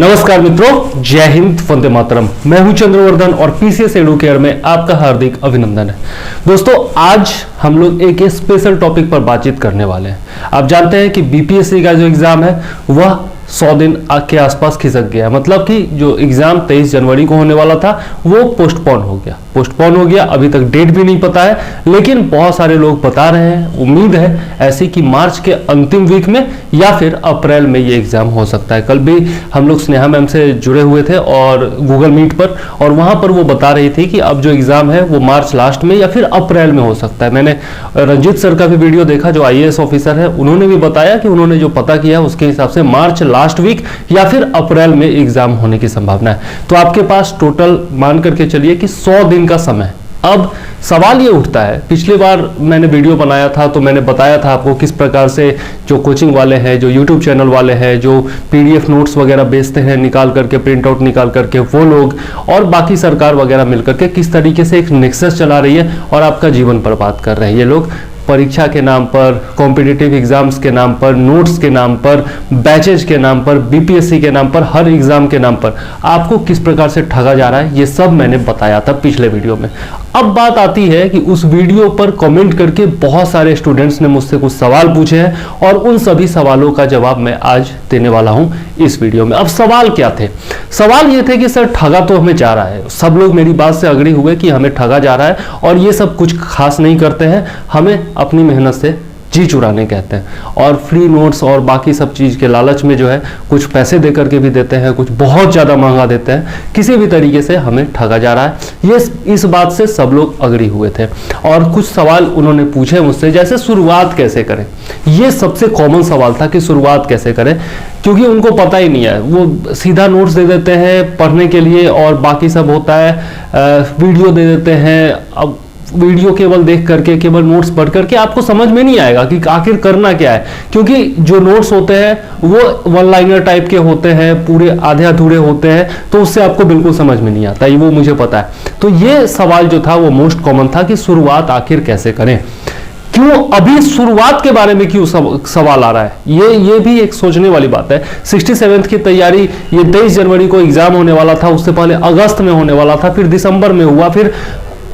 नमस्कार मित्रों, जय हिंद, वंदे मातरम। मैं हूं चंद्रवर्धन और पीसीएस एडुकेयर में आपका हार्दिक अभिनंदन है। दोस्तों, आज हम लोग एक स्पेशल टॉपिक पर बातचीत करने वाले हैं। आप जानते हैं कि बीपीएससी का जो एग्जाम है वह 100 दिन के आसपास खिसक गया है। मतलब कि जो एग्जाम 23 जनवरी को होने वाला था वो पोस्टपोन हो गया। अभी तक डेट भी नहीं पता है, लेकिन बहुत सारे लोग बता रहे हैं, उम्मीद है ऐसी कि मार्च के अंतिम वीक में या फिर अप्रैल में ये एग्जाम हो सकता है। कल भी हम लोग स्नेहा मैम से जुड़े हुए थे और गूगल मीट पर, और वहां पर वो बता रही थी कि अब जो एग्जाम है वो मार्च लास्ट में या फिर अप्रैल में हो सकता है। मैंने रंजीत सर का भी वीडियो देखा, जो IAS ऑफिसर है, उन्होंने भी बताया कि उन्होंने जो पता किया उसके हिसाब से मार्च लास्ट वीक या फिर अप्रैल में एग्जाम होने की संभावना है। तो आपके पास टोटल मान करके चलिए कि 100 दिन का समय। अब सवाल ये उठता है, पिछली बार मैंने वीडियो बनाया था तो मैंने बताया था आपको किस प्रकार से जो कोचिंग वाले हैं, जो यूट्यूब चैनल वाले हैं, जो PDF नोट्स वगैरह बेचते हैं निकाल करके, प्रिंट आउट निकाल करके, वो लोग और बाकी सरकार वगैरह मिलकर के किस तरीके से एक नेक्सस चला रही है और आपका जीवन बर्बाद कर रहे हैं ये लोग। परीक्षा के नाम पर, कॉम्पिटिटिव एग्जाम्स के नाम पर, नोट्स के नाम पर, बैचेज के नाम पर, BPSC के नाम पर, हर एग्जाम के नाम पर आपको किस प्रकार से ठगा जा रहा है, ये सब मैंने बताया था पिछले वीडियो में। अब बात आती है कि उस वीडियो पर कमेंट करके बहुत सारे स्टूडेंट्स ने मुझसे कुछ सवाल पूछे हैं और उन सभी सवालों का जवाब मैं आज देने वाला हूं इस वीडियो में। अब सवाल क्या थे? सवाल ये थे कि सर ठगा तो हमें जा रहा है, सब लोग मेरी बात से अग्री हुए कि हमें ठगा जा रहा है और ये सब कुछ खास नहीं करते हैं, हमें अपनी मेहनत से जी चुराने कहते हैं और फ्री नोट्स और बाकी सब चीज़ के लालच में जो है कुछ पैसे दे करके भी देते हैं, कुछ बहुत ज़्यादा महंगा देते हैं, किसी भी तरीके से हमें ठगा जा रहा है। ये इस बात से सब लोग अग्री हुए थे और कुछ सवाल उन्होंने पूछे मुझसे, जैसे शुरुआत कैसे करें। ये सबसे कॉमन सवाल था कि शुरुआत कैसे करें, क्योंकि उनको पता ही नहीं है। वो सीधा नोट्स दे देते हैं पढ़ने के लिए और बाकी सब होता है, वीडियो दे देते हैं। अब वीडियो केवल देख करके, केवल नोट्स पढ़ करके आपको समझ में नहीं आएगा कि आखिर करना क्या है, क्योंकि जो नोट्स होते हैं वो वन लाइनर टाइप के होते हैं, पूरे आधे अधूरे होते हैं, तो उससे आपको बिल्कुल समझ में नहीं आता, ये वो मुझे पता है। तो ये सवाल जो था वो मोस्ट कॉमन था कि शुरुआत आखिर कैसे करें, क्यों अभी शुरुआत के बारे में क्यों सवाल आ रहा है, ये भी एक सोचने वाली बात है। 67th की तैयारी, ये 23 जनवरी को एग्जाम होने वाला था, उससे पहले अगस्त में होने वाला था, फिर दिसंबर में हुआ, फिर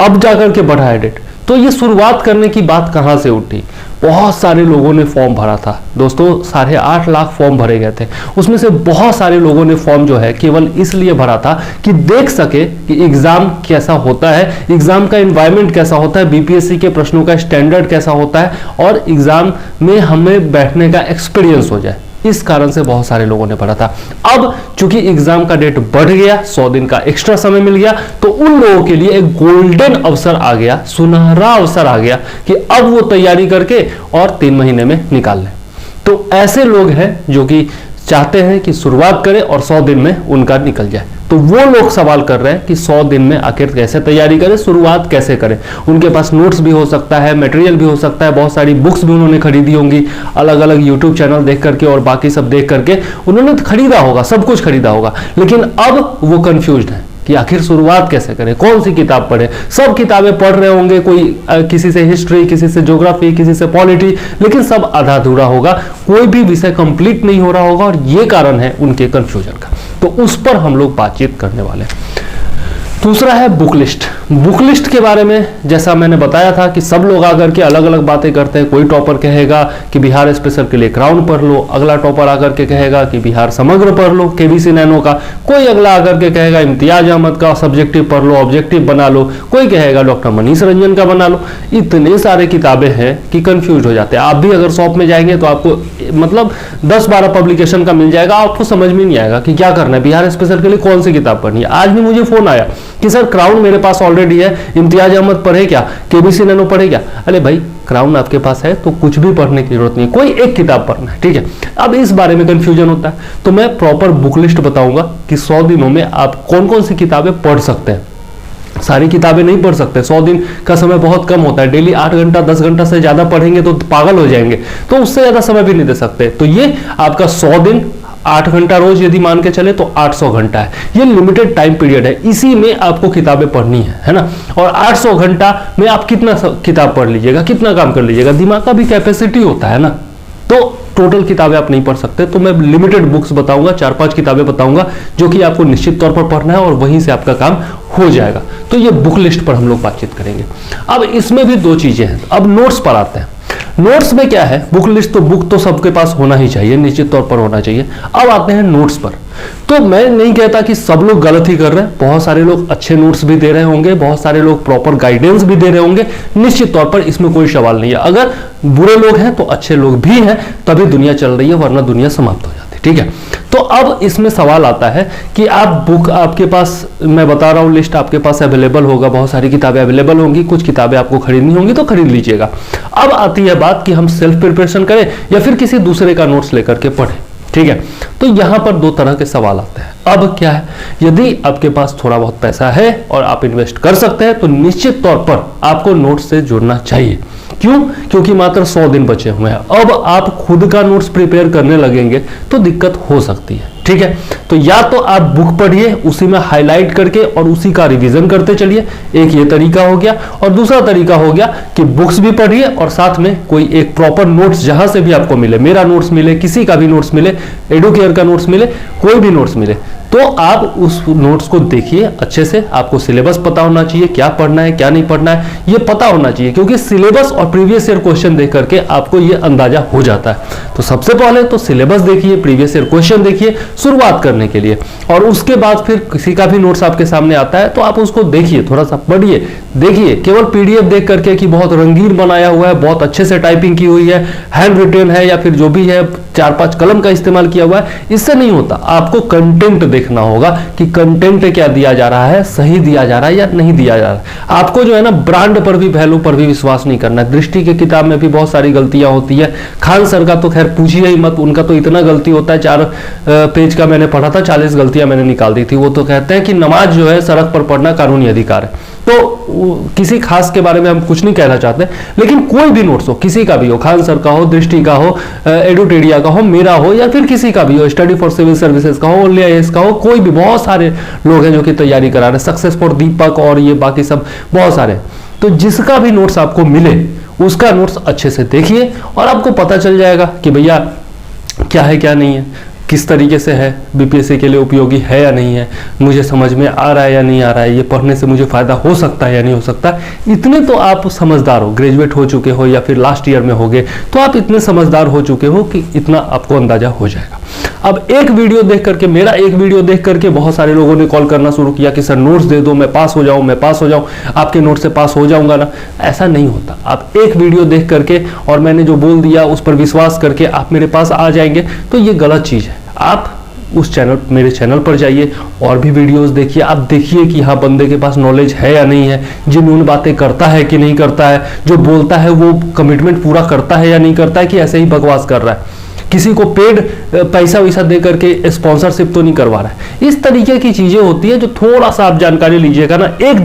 अब जाकर के बढ़ा है डेट। तो ये शुरुआत करने की बात कहां से उठी? बहुत सारे लोगों ने फॉर्म भरा था दोस्तों, 8.5 लाख फॉर्म भरे गए थे। उसमें से बहुत सारे लोगों ने फॉर्म जो है केवल इसलिए भरा था कि देख सके कि एग्जाम कैसा होता है, एग्जाम का एनवायरनमेंट कैसा होता है, BPSC के प्रश्नों का स्टैंडर्ड कैसा होता है और एग्जाम में हमें बैठने का एक्सपीरियंस हो जाए। इस कारण से बहुत सारे लोगों ने पढ़ा था। अब चूंकि एग्जाम का डेट बढ़ गया, 100 दिन का एक्स्ट्रा समय मिल गया, तो उन लोगों के लिए एक गोल्डन अवसर आ गया, सुनहरा अवसर आ गया कि अब वो तैयारी करके और 3 महीने में निकाल लें। तो ऐसे लोग हैं जो कि चाहते हैं कि शुरुआत करें और 100 दिन में उनका निकल जाए। तो वो लोग सवाल कर रहे हैं कि 100 दिन में आखिर कैसे तैयारी करें, शुरुआत कैसे करें। उनके पास नोट्स भी हो सकता है, मटेरियल भी हो सकता है, बहुत सारी बुक्स भी उन्होंने खरीदी होंगी, अलग अलग यूट्यूब चैनल देख करके और बाकी सब देख करके उन्होंने खरीदा होगा, सब कुछ खरीदा होगा, लेकिन अब वो कंफ्यूज्ड है कि आखिर शुरुआत कैसे करें, कौन सी किताब पढ़ें। सब किताबें पढ़ रहे होंगे, कोई किसी से हिस्ट्री, किसी से ज्योग्राफी, किसी से पॉलिटी, लेकिन सब आधा अधूरा होगा, कोई भी विषय कंप्लीट नहीं हो रहा होगा और ये कारण है उनके कंफ्यूजन का। तो उस पर हम लोग बातचीत करने वाले हैं। दूसरा है बुक लिस्ट। बुक लिस्ट के बारे में जैसा मैंने बताया था कि सब लोग आकर के अलग अलग बातें करते हैं। कोई टॉपर कहेगा कि बिहार स्पेशल के लिए क्राउन पढ़ लो, अगला टॉपर आकर के कहेगा कि बिहार समग्र पढ़ लो KBC नैनो का, कोई अगला आकर के कहेगा इम्तियाज अहमद का सब्जेक्टिव पढ़ लो, ऑब्जेक्टिव बना लो, कोई कहेगा डॉक्टर मनीष रंजन का बना लो। इतने सारे किताबें हैं कि कंफ्यूज हो जाते हैं। आप भी अगर शॉप में जाएंगे तो आपको मतलब 10-12 पब्लिकेशन का मिल जाएगा, आपको समझ में नहीं आएगा कि क्या करना है, बिहार स्पेशल के लिए कौन सी किताब पढ़नी है। आज भी मुझे फोन आया कि सर क्राउन मेरे पास ऑलरेडी है, इम्तियाज अहमद पढ़े क्या, KBC नैनो पढ़े क्या। अरे भाई, क्राउन आपके पास है तो कुछ भी पढ़ने की जरूरत नहीं, कोई एक किताब पढ़ना है, ठीक है। अब इस बारे में कंफ्यूजन होता है, तो मैं प्रॉपर बुक लिस्ट बताऊंगा कि 100 दिनों में आप कौन कौन सी किताबें पढ़ सकते हैं। सारी किताबें नहीं पढ़ सकते, 100 दिन का समय बहुत कम होता है। डेली 8 घंटा 10 घंटा से ज्यादा पढ़ेंगे तो पागल हो जाएंगे, तो उससे ज्यादा समय भी नहीं दे सकते। तो ये आपका 100 दिन 8 घंटा रोज यदि मान के चले तो 800 घंटा है, ये लिमिटेड टाइम पीरियड है, इसी में आपको किताबें पढ़नी है ना। और 800 घंटा में आप कितना किताब पढ़ लीजिएगा, कितना काम कर लीजिएगा, दिमाग का भी कैपेसिटी होता है ना। तो टोटल किताबें आप नहीं पढ़ सकते, तो मैं लिमिटेड बुक्स बताऊंगा, 4-5 किताबें बताऊंगा जो कि आपको निश्चित तौर पर पढ़ना है और वहीं से आपका काम हो जाएगा। तो ये बुक लिस्ट पर हम लोग बातचीत करेंगे। अब इसमें भी 2 चीजें हैं। अब नोट्स पर आते हैं। नोट्स में क्या है, बुक लिस्ट तो बुक तो सबके पास होना ही चाहिए, निश्चित तौर पर होना चाहिए। अब आते हैं नोट्स पर। तो मैं नहीं कहता कि सब लोग गलत ही कर रहे हैं, बहुत सारे लोग अच्छे नोट्स भी दे रहे होंगे, बहुत सारे लोग प्रॉपर गाइडेंस भी दे रहे होंगे, निश्चित तौर पर इसमें कोई सवाल नहीं है। अगर बुरे लोग हैं तो अच्छे लोग भी हैं, तभी दुनिया चल रही है, वरना दुनिया समाप्त हो जाती है। ठीक है, तो अब इसमें सवाल आता है कि आप बुक आपके पास, मैं बता रहा हूं लिस्ट आपके पास अवेलेबल होगा, बहुत सारी किताबें अवेलेबल होंगी, कुछ किताबें आपको खरीदनी होंगी तो खरीद लीजिएगा। अब आती है बात कि हम सेल्फ प्रिपरेशन करें या फिर किसी दूसरे का नोट्स लेकर के पढ़ें। ठीक है, तो यहां पर 2 तरह के सवाल आते हैं। अब क्या है, यदि आपके पास थोड़ा बहुत पैसा है और आप इन्वेस्ट कर सकते हैं तो निश्चित तौर पर आपको नोट्स से जुड़ना चाहिए। क्यों? क्योंकि मात्र 100 दिन बचे हुए हैं। अब आप खुद का नोट्स प्रिपेयर करने लगेंगे तो दिक्कत हो सकती है। ठीक है, तो या तो आप बुक पढ़िए, उसी में हाईलाइट करके और उसी का रिवीजन करते चलिए, एक ये तरीका हो गया। और दूसरा तरीका हो गया कि बुक्स भी पढ़िए और साथ में कोई एक प्रॉपर नोट्स जहां से भी आपको मिले, मेरा नोट्स मिले, किसी का भी नोट्स मिले, एडुकेयर का नोट्स मिले, कोई भी नोट्स मिले, तो आप उस नोट्स को देखिए अच्छे से। आपको सिलेबस पता होना चाहिए, क्या पढ़ना है क्या नहीं पढ़ना है ये पता होना चाहिए, क्योंकि सिलेबस और प्रीवियस ईयर क्वेश्चन देख करके आपको ये अंदाजा हो जाता है। तो सबसे पहले तो सिलेबस देखिए, प्रीवियस ईयर क्वेश्चन देखिए शुरुआत करने के लिए, और उसके बाद फिर किसी का भी नोट्स आपके सामने आता है तो आप उसको देखिए, थोड़ा सा पढ़िए, देखिए। केवल पीडीएफ देख करके कि बहुत रंगीन बनाया हुआ है, बहुत अच्छे से टाइपिंग की हुई है, हैंड रिटेन है या फिर जो भी है 4-5 कलम का इस्तेमाल किया हुआ है, इससे नहीं होता। आपको कंटेंट देखना होगा कि कंटेंट क्या दिया जा रहा है, सही दिया जा रहा है या नहीं दिया जा रहा है। आपको जो है ना ब्रांड पर भी, वैल्यू पर भी विश्वास नहीं करना है। दृष्टि की किताब में भी बहुत सारी गलतियां होती है, खान सर का तो खैर पूछिए ही मत, उनका तो इतना गलती होता है। 4 पेज का मैंने पढ़ा था, 40 गलतियां मैंने निकाल दी थी। वो तो कहते हैं कि नमाज जो है सड़क पर पढ़ना कानूनी अधिकार है। तो किसी खास के बारे में हम कुछ नहीं कहना चाहते, लेकिन कोई भी नोट्स हो, किसी का भी हो, खान सर का हो, दृष्टि का हो, एडुटेडिया का हो, मेरा हो या फिर किसी का भी हो, स्टडी फॉर सिविल सर्विसेज का हो, IAS का हो, कोई भी, बहुत सारे लोग हैं जो कि तैयारी करा रहे हैं, सक्सेस फॉर दीपक और ये बाकी सब बहुत सारे। तो जिसका भी नोट्स आपको मिले उसका नोट्स अच्छे से देखिए और आपको पता चल जाएगा कि भैया क्या है क्या नहीं है, किस तरीके से है, बीपीएससी के लिए उपयोगी है या नहीं है, मुझे समझ में आ रहा है या नहीं आ रहा है, ये पढ़ने से मुझे फायदा हो सकता है या नहीं हो सकता। इतने तो आप समझदार हो, ग्रेजुएट हो चुके हो या फिर लास्ट ईयर में होगे तो आप इतने समझदार हो चुके हो कि इतना आपको अंदाजा हो जाएगा। अब एक वीडियो देख करके, मेरा एक वीडियो देख करके बहुत सारे लोगों ने कॉल करना शुरू किया कि सर नोट्स दे दो, मैं पास हो जाऊं, मैं पास हो जाऊं, आपके नोट से पास हो जाऊंगा ना। ऐसा नहीं होता। आप एक वीडियो देख करके और मैंने जो बोल दिया उस पर विश्वास करके आप मेरे पास आ जाएंगे तो ये गलत चीज है। आप उस चैनल, मेरे चैनल पर जाइए और भी वीडियोस देखिए। आप देखिए कि हाँ बंदे के पास नॉलेज है या नहीं है, जिन्होंने बातें करता है कि नहीं करता है, जो बोलता है वो कमिटमेंट पूरा करता है या नहीं करता है, कि ऐसे ही बकवास कर रहा है, किसी को पेड पैसा वैसा दे करके स्पॉन्सरशिप तो नहीं करवा रहा है। इस तरीके की चीजें होती है जो थोड़ा सा आप जानकारी लीजिएगा ना, एक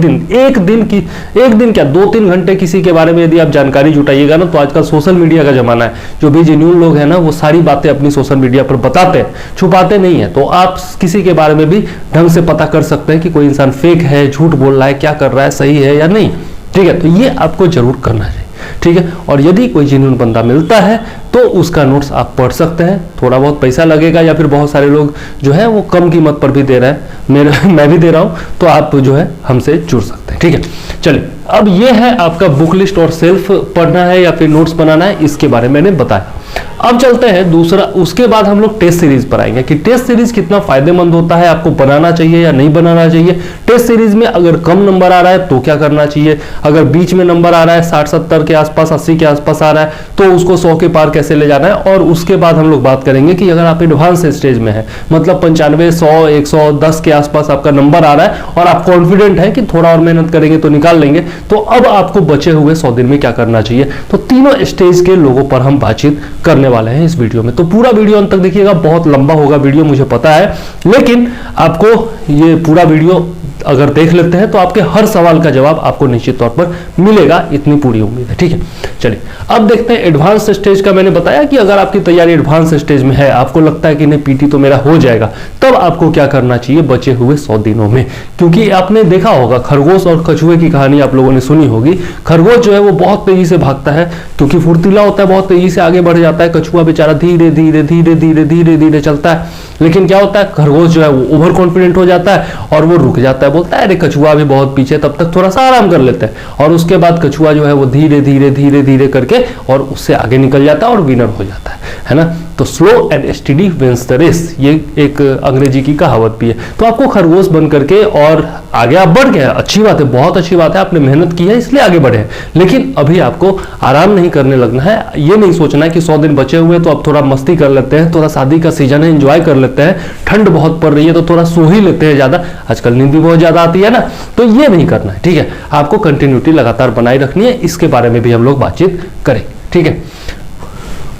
दिन क्या 2-3 घंटे किसी के बारे में यदि आप जानकारी जुटाइएगा ना, तो आजकल सोशल मीडिया का जमाना है, जो भी जेन्युइन लोग हैं ना वो सारी बातें अपनी सोशल मीडिया पर बताते हैं, छुपाते नहीं है। तो आप किसी के बारे में भी ढंग से पता कर सकते हैं कि कोई इंसान फेक है, झूठ बोल रहा है, क्या कर रहा है, सही है या नहीं। ठीक है, तो ये आपको जरूर करना चाहिए। ठीक है, और यदि कोई जेन्युइन बंदा मिलता है तो उसका नोट्स आप पढ़ सकते हैं। थोड़ा बहुत पैसा लगेगा या फिर बहुत सारे लोग जो है वो कम कीमत पर भी दे रहे हैं, मैं भी दे रहा हूं, तो आप जो है हमसे जुड़ सकते हैं। ठीक है, चलिए अब ये है आपका बुक लिस्ट और सेल्फ पढ़ना है या फिर नोट्स बनाना है, इसके बारे में मैंने बताया। अब चलते हैं दूसरा, उसके बाद हम लोग टेस्ट सीरीज पर आएंगे कि टेस्ट सीरीज कितना फायदेमंद होता है, आपको बनाना चाहिए या नहीं बनाना चाहिए। टेस्ट सीरीज में अगर कम नंबर आ रहा है तो क्या करना चाहिए, अगर बीच में नंबर आ रहा है 60-70 के आसपास, 80 के आसपास आ रहा है तो उसको 100 के पार कैसे ले जाना है। और उसके बाद हम लोग बात करेंगे कि अगर आप एडवांस स्टेज में है, मतलब 95, 100, 110 के आसपास आपका नंबर आ रहा है और आप कॉन्फिडेंट है कि थोड़ा और मेहनत करेंगे तो निकाल लेंगे, तो अब आपको बचे हुए 100 दिन में क्या करना चाहिए। तो तीनों स्टेज के लोगों पर हम बातचीत करने वाले हैं इस वीडियो में। तो पूरा वीडियो अंत तक देखिएगा, बहुत लंबा होगा वीडियो मुझे पता है, लेकिन आपको ये पूरा वीडियो अगर देख लेते हैं तो आपके हर सवाल का जवाब आपको निश्चित तौर पर मिलेगा, इतनी पूरी उम्मीद है। ठीक है, चलिए अब देखते हैं एडवांस स्टेज का। मैंने बताया कि अगर आपकी तैयारी एडवांस स्टेज में है, आपको लगता है कि नहीं पीटी तो मेरा हो जाएगा, तब आपको क्या करना चाहिए बचे हुए 100 दिनों में। क्योंकि आपने देखा होगा खरगोश और कछुए की कहानी आप लोगों ने सुनी होगी। खरगोश जो है वो बहुत तेजी से भागता है क्योंकि फुर्तीला होता है, बहुत तेजी से आगे बढ़ जाता है। कछुआ बेचारा धीरे धीरे धीरे धीरे धीरे धीरे चलता है, लेकिन क्या होता है खरगोश जो है वो ओवर कॉन्फिडेंट हो जाता है और वो रुक जाता है, बोलता है अरे कछुआ भी बहुत पीछे, तब तक थोड़ा सा आराम कर लेते हैं। और उसके बाद कछुआ जो है वो धीरे धीरे धीरे धीरे करके और उससे आगे निकल जाता है और विनर हो जाता है ना। तो slow and steady wins the race, ये एक अंग्रेजी की कहावत भी है। तो आपको खरगोश बन करके और आगे आप बढ़ गए, अच्छी बात है, बहुत अच्छी बात है, आपने मेहनत की है इसलिए आगे बढ़े। लेकिन अभी आपको आराम नहीं करने लगना है। ये नहीं सोचना है कि 100 दिन बचे हुए तो अब थोड़ा मस्ती कर लेते हैं, थोड़ा शादी का सीजन है एंजॉय कर लेते हैं, ठंड बहुत पड़ रही है तो थोड़ा सो ही लेते हैं ज्यादा, आजकल नींद भी बहुत ज्यादा आती है ना। तो ये नहीं करना है, ठीक है। आपको कंटिन्यूटी लगातार बनाए रखनी है, इसके बारे में भी हम लोग बातचीत करें, ठीक है।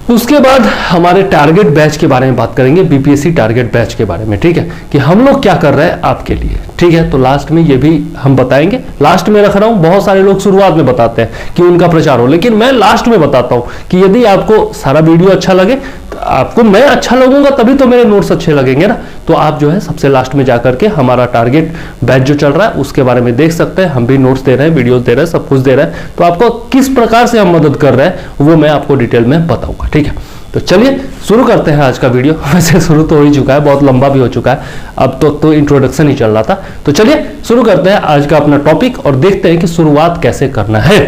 उसके बाद हमारे टारगेट बैच के बारे में बात करेंगे, बीपीएससी टारगेट बैच के बारे में, ठीक है, कि हम लोग क्या कर रहे हैं आपके लिए, ठीक है। तो लास्ट में ये भी हम बताएंगे, लास्ट में रख रहा हूं। बहुत सारे लोग शुरुआत में बताते हैं कि उनका प्रचार हो, लेकिन मैं लास्ट में बताता हूं कि यदि आपको सारा वीडियो अच्छा लगे, तो आपको मैं अच्छा लगूंगा तभी तो मेरे नोट्स अच्छे लगेंगे ना। तो आप जो है सबसे लास्ट में जाकर के हमारा टारगेट बैच जो चल रहा है उसके बारे में देख सकते हैं। हम भी नोट्स दे रहे हैं, वीडियोस दे रहे हैं, सब कुछ दे रहे हैं। तो आपको किस प्रकार से हम मदद कर रहे हैं वो मैं आपको डिटेल में बताऊंगा, ठीक है। तो चलिए शुरू करते हैं आज का वीडियो। वैसे शुरू तो हो ही चुका है, बहुत लंबा भी हो चुका है, अब तो इंट्रोडक्शन ही चल रहा था। तो चलिए शुरू करते हैं आज का अपना टॉपिक और देखते हैं कि शुरुआत कैसे करना है,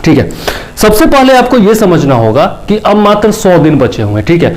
ठीक है। सबसे पहले आपको यह समझना होगा कि अब मात्र 100 दिन बचे हुए हैं, ठीक है।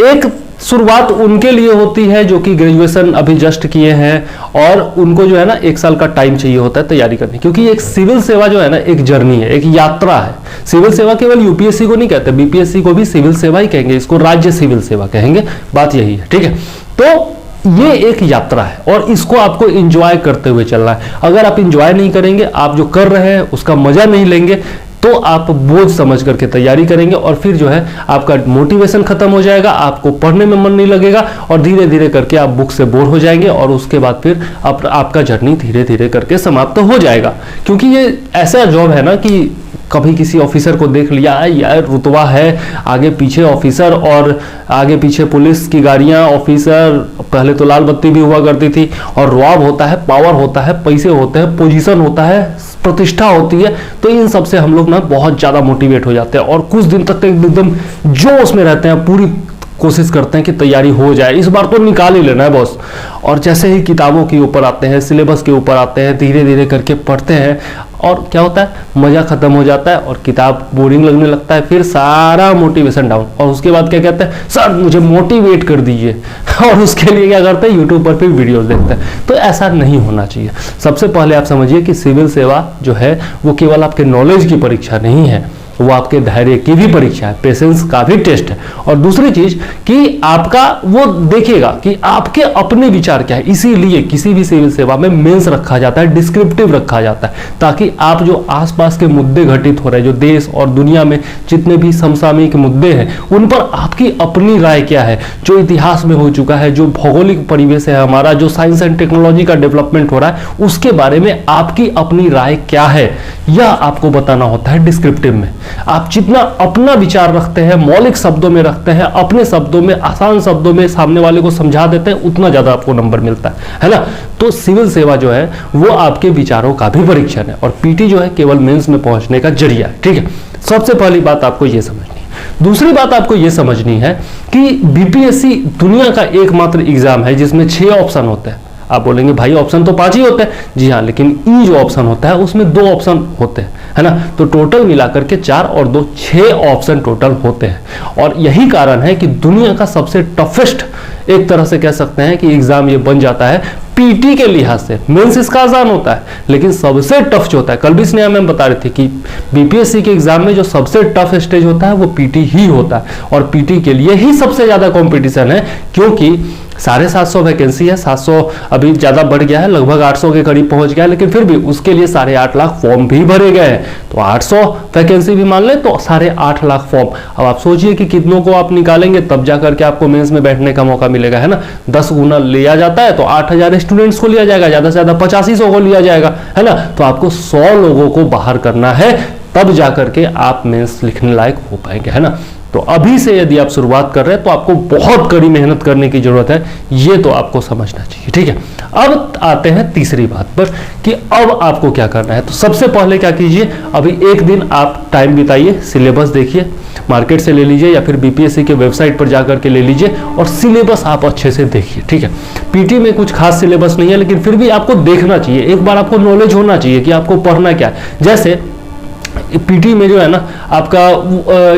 एक शुरुआत उनके लिए होती है जो कि ग्रेजुएशन अभी जस्ट किए हैं और उनको जो है ना 1 साल का टाइम चाहिए होता है तैयारी करने, क्योंकि एक सिविल सेवा जो है ना एक जर्नी है, एक यात्रा है। सिविल सेवा केवल यूपीएससी को नहीं कहते, बीपीएससी को भी सिविल सेवा ही कहेंगे, इसको राज्य सिविल सेवा कहेंगे, बात यही है, ठीक है। तो ये एक यात्रा है और इसको आपको एंजॉय करते हुए चलना है। अगर आप एंजॉय नहीं करेंगे, आप जो कर रहे हैं उसका मजा नहीं लेंगे, तो आप बोझ समझ करके तैयारी करेंगे और फिर जो है आपका मोटिवेशन खत्म हो जाएगा, आपको पढ़ने में मन नहीं लगेगा और धीरे धीरे करके आप बुक से बोर हो जाएंगे और उसके बाद फिर आपका जर्नी धीरे धीरे करके समाप्त हो जाएगा। क्योंकि ये ऐसा जॉब है ना कि कभी किसी ऑफिसर को देख लिया यार, रुतबा है, आगे पीछे ऑफिसर और आगे पीछे पुलिस की गाड़ियां, ऑफिसर, पहले तो लाल बत्ती भी हुआ करती थी, और रुआब होता है, पावर होता है, पैसे होते हैं, पोजीशन होता है, प्रतिष्ठा होती है। तो इन सब से हम लोग ना बहुत ज्यादा मोटिवेट हो जाते हैं और कुछ दिन तक एकदम जोश में रहते हैं, पूरी कोशिश करते हैं कि तैयारी हो जाए, इस बार तो निकाल ही लेना है बॉस। और जैसे ही किताबों के ऊपर आते हैं, सिलेबस के ऊपर आते हैं, धीरे धीरे करके पढ़ते हैं और क्या होता है, मजा खत्म हो जाता है और किताब बोरिंग लगने लगता है, फिर सारा मोटिवेशन डाउन। और उसके बाद क्या कहते हैं, सर मुझे मोटिवेट कर दीजिए, और उसके लिए क्या करते हैं, यूट्यूब पर फिर वीडियोस देखते हैं। तो ऐसा नहीं होना चाहिए। सबसे पहले आप समझिए कि सिविल सेवा जो है वो केवल आपके नॉलेज की परीक्षा नहीं है, वो आपके धैर्य की भी परीक्षा है, पेशेंस का भी टेस्ट है। और दूसरी चीज कि आपका वो देखेगा कि आपके अपने विचार क्या है। इसीलिए किसी भी सिविल सेवा में मेंस रखा जाता है, डिस्क्रिप्टिव रखा जाता है, ताकि आप जो आसपास के मुद्दे घटित हो रहे हैं, जो देश और दुनिया में जितने भी समसामयिक मुद्दे हैं, उन पर आपकी अपनी राय क्या है, जो इतिहास में हो चुका है, जो भौगोलिक परिवेश है हमारा, जो साइंस एंड टेक्नोलॉजी का डेवलपमेंट हो रहा है, उसके बारे में आपकी अपनी राय क्या है, यह आपको बताना होता है डिस्क्रिप्टिव में। आप जितना अपना विचार रखते हैं, मौलिक शब्दों में रखते हैं, अपने शब्दों में, आसान शब्दों में सामने वाले को समझा देते हैं, उतना ज्यादा आपको नंबर मिलता है ना। तो सिविल सेवा जो है वो आपके विचारों का भी परीक्षण है और पीटी जो है केवल मेंस में पहुंचने का जरिया है, ठीक है। सबसे पहली बात आपको यह समझनी है। दूसरी बात आपको यह समझनी है कि बीपीएससी दुनिया का एकमात्र एग्जाम है जिसमें 6 ऑप्शन होते हैं। आप बोलेंगे भाई ऑप्शन तो 5 ही होते हैं, जी हाँ, लेकिन ई जो ऑप्शन होता है उसमें 2 ऑप्शन होते हैं, है ना। तो टोटल मिलाकर के 4 और 2 6 ऑप्शन टोटल होते हैं। और यही कारण है कि दुनिया का सबसे टफेस्ट एक तरह से कह सकते हैं कि एग्जाम ये बन जाता है पीटी के लिहाज से। मेंस इसका आसान होता है, लेकिन सबसे टफ जो होता है, कल भी स्नेहा मैम बता रही थी कि बीपीएससी के एग्जाम में जो सबसे टफ स्टेज होता है वो पीटी ही होता है। और पीटी के लिए ही सबसे ज्यादा कंपटीशन है, क्योंकि 750 वैकेंसी है, 700 अभी ज़्यादा बढ़ गया है, लगभग 800 के करीब पहुंच गया है, लेकिन फिर भी उसके लिए 8.5 लाख फॉर्म भी भरे गए हैं। तो 800 वैकेंसी भी मान लें तो 8.5 लाख फॉर्म। अब आप सोचिए कि कितनों को आप निकालेंगे तब जाकर के आपको मेंस में बैठने का मौका मिलेगा, है ना। 10 गुना लिया जाता है तो 8000 स्टूडेंट्स को लिया जाएगा, ज़्यादा से ज़्यादा 8500 को लिया जाएगा, है ना। तो आपको 100 लोगों को बाहर करना है, तब जाकर के आप मेंस लिखने लायक हो पाएंगे, है ना। तो अभी से यदि आप शुरुआत कर रहे हैं तो आपको बहुत कड़ी मेहनत करने की जरूरत है, ये तो आपको समझना चाहिए, ठीक है। अब आते हैं तीसरी बात पर कि अब आपको क्या करना है। तो सबसे पहले क्या कीजिए, अभी एक दिन आप टाइम बिताइए, सिलेबस देखिए, मार्केट से ले लीजिए या फिर बीपीएससी के वेबसाइट पर जाकर के ले लीजिए और सिलेबस आप अच्छे से देखिए, ठीक है। पीटी में कुछ खास सिलेबस नहीं है, लेकिन फिर भी आपको देखना चाहिए, एक बार आपको नॉलेज होना चाहिए कि आपको पढ़ना क्या है। जैसे पीटी में जो है ना आपका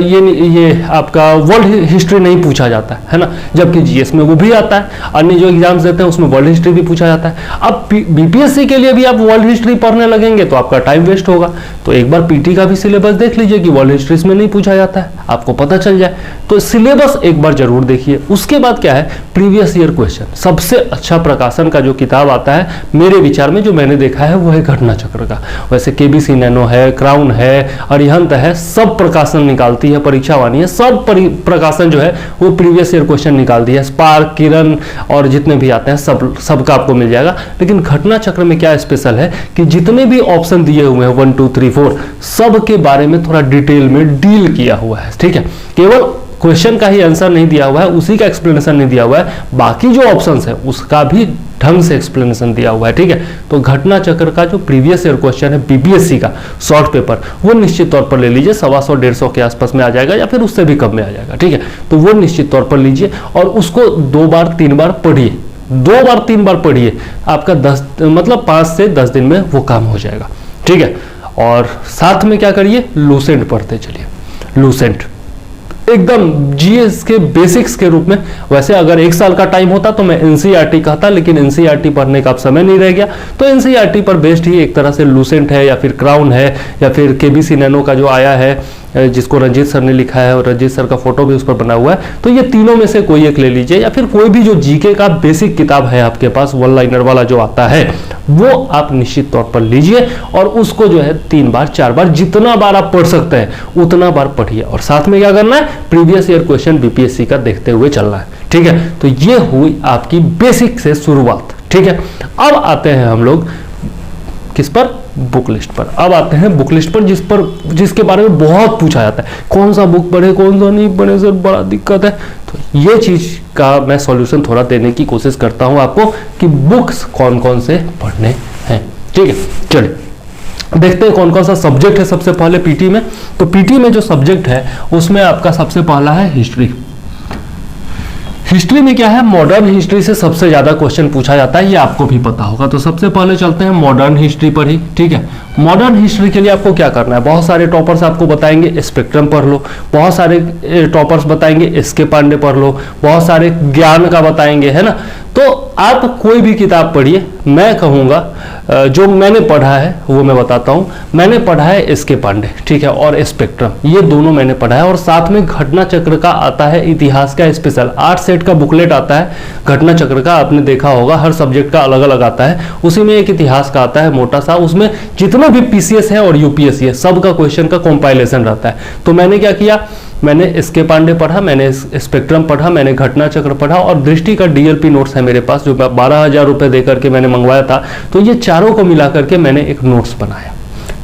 ये आपका वर्ल्ड हिस्ट्री नहीं पूछा जाता है ना, जबकि जीएस में वो भी आता है, अन्य जो एग्जाम्स देते हैं उसमें वर्ल्ड हिस्ट्री भी पूछा जाता है। अब बीपीएससी के लिए भी आप वर्ल्ड हिस्ट्री पढ़ने लगेंगे तो आपका टाइम वेस्ट होगा। तो एक बार पीटी का भी सिलेबस देख लीजिए कि वर्ल्ड हिस्ट्री में नहीं पूछा जाता है, आपको पता चल जाए। तो सिलेबस एक बार जरूर देखिए। उसके बाद क्या है, प्रीवियस ईयर क्वेश्चन। सबसे अच्छा प्रकाशन का जो किताब आता है मेरे विचार में, जो मैंने देखा है, वो है घटना चक्र का। वैसे केबीसी नैनो है, क्राउन है, अरिहंत है, सब प्रकाशन निकालती है, परीक्षा वाणी है, सब प्रकाशन जो है वो प्रीवियस ईयर क्वेश्चन निकालती है। स्पार्क, किरण और जितने भी आते हैं सबका आपको मिल जाएगा। लेकिन घटना चक्र में क्या स्पेशल है कि जितने भी ऑप्शन दिए हुए हैं 1 2 3 4 सब के बारे में थोड़ा डिटेल में डील किया हुआ है, ठीक है। केवल क्वेश्चन का ही आंसर नहीं दिया हुआ है, उसी का एक्सप्लेनेशन नहीं दिया हुआ है, बाकी जो ऑप्शंस है उसका भी ढंग से एक्सप्लेनेशन दिया हुआ है, ठीक है। तो घटना चक्र का जो प्रीवियस ईयर क्वेश्चन है बीपीएससी का शॉर्ट पेपर, वो निश्चित तौर पर ले लीजिए, 125-150 के आसपास में आ जाएगा या फिर उससे भी कम में आ जाएगा, ठीक है। तो वो निश्चित तौर पर लीजिए और उसको 2 बार 3 बार पढ़िए, 2 बार 3 बार पढ़िए, आपका 5 से 10 दिन में वो काम हो जाएगा, ठीक है। और साथ में क्या करिए, लूसेंट पढ़ते चलिए, लूसेंट एकदम जीएस के बेसिक्स के रूप में। वैसे अगर 1 साल का टाइम होता तो मैं एनसीईआरटी कहता, लेकिन एनसीईआरटी पढ़ने का अब समय नहीं रह गया, तो एनसीईआरटी पर बेस्ड ही एक तरह से लूसेंट है या फिर क्राउन है या फिर केबीसी नैनो का जो आया है जिसको रंजीत सर ने लिखा है और रंजीत सर का फोटो भी उस पर बना हुआ है। तो ये तीनों में से कोई एक ले लीजिए या फिर कोई भी जो जीके का बेसिक किताब है आपके पास, वन लाइनर वाला जो आता है, वो आप निश्चित तौर पर लीजिए और उसको जो है 3 बार 4 बार जितना बार आप पढ़ सकते हैं उतना बार पढ़िए। और साथ में क्या करना है, प्रीवियस ईयर क्वेश्चन बीपीएससी का देखते हुए चलना है, ठीक है। तो ये हुई आपकी बेसिक से शुरुआत, ठीक है। अब आते हैं हम लोग किस पर, बुक लिस्ट पर। अब आते हैं बुक लिस्ट पर, जिसके बारे में बहुत पूछा जाता है, कौन सा बुक पढ़े कौन सा नहीं पढ़े सर, बड़ा दिक्कत है। तो ये चीज का मैं सॉल्यूशन थोड़ा देने की कोशिश करता हूं आपको कि बुक्स कौन कौन से पढ़ने हैं, ठीक है। चलिए देखते हैं कौन कौन सा सब्जेक्ट है सबसे पहले पीटी में। तो पीटी में जो सब्जेक्ट है उसमें आपका सबसे पहला है हिस्ट्री। हिस्ट्री में क्या है, मॉडर्न हिस्ट्री से सबसे ज्यादा क्वेश्चन पूछा जाता है, ये आपको भी पता होगा। तो सबसे पहले चलते हैं मॉडर्न हिस्ट्री पर ही, ठीक है। मॉडर्न हिस्ट्री के लिए आपको क्या करना है, बहुत सारे टॉपर्स आपको बताएंगे स्पेक्ट्रम पढ़ लो, बहुत सारे टॉपर्स बताएंगे एसके पांडे पढ़ लो, बहुत सारे ज्ञान का बताएंगे, है ना। तो आप कोई भी किताब पढ़िए, मैं कहूँगा जो मैंने पढ़ा है वो मैं बताता हूँ। मैंने पढ़ा है एसके पांडे, ठीक है, और स्पेक्ट्रम, ये दोनों मैंने पढ़ा है। और साथ में घटना चक्र का आता है, इतिहास का स्पेशल 8 सेट का बुकलेट आता है घटना चक्र का, आपने देखा होगा, हर सब्जेक्ट का अलग अलग आता है। उसी में एक इतिहास का आता है मोटा सा, उसमें जितना भी पीसीएस है और यूपीएससी है सबका क्वेश्चन का कंपाइलेशन रहता है। तो मैंने क्या किया, मैंने एसके पांडे पढ़ा, मैंने स्पेक्ट्रम पढ़ा, मैंने घटना चक्र पढ़ा और दृष्टि का डीएलपी नोट्स है मेरे पास जो 12,000 रुपए देकर के मैंने मंगवाया था। तो ये चारों को मिलाकर के मैंने एक नोट्स बनाया,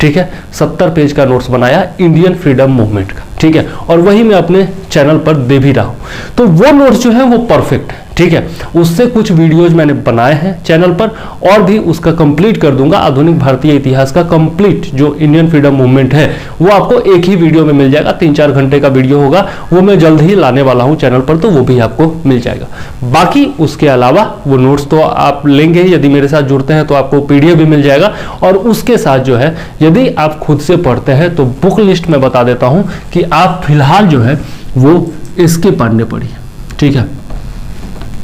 ठीक है, 70 पेज का नोट्स बनाया इंडियन फ्रीडम मूवमेंट का, ठीक है। और वही मैं अपने चैनल पर दे भी रहा हूं। तो वो नोट्स जो है वो परफेक्ट है, ठीक है। उससे कुछ वीडियोज मैंने बनाए हैं चैनल पर और भी उसका कंप्लीट कर दूंगा। आधुनिक भारतीय इतिहास का कंप्लीट जो इंडियन फ्रीडम मूवमेंट है वो आपको एक ही वीडियो में मिल जाएगा, 3-4 घंटे का वीडियो होगा, वो मैं जल्द ही लाने वाला हूं चैनल पर, तो वो भी आपको मिल जाएगा। बाकी उसके अलावा वो नोट्स तो आप लेंगे ही, यदि मेरे साथ जुड़ते हैं तो आपको पीडीएफ भी मिल जाएगा। और उसके साथ जो है यदि आप खुद से पढ़ते हैं तो बुक लिस्ट में बता देता हूं कि आप फिलहाल जो है वो एसके पांडे पढ़िए, ठीक है।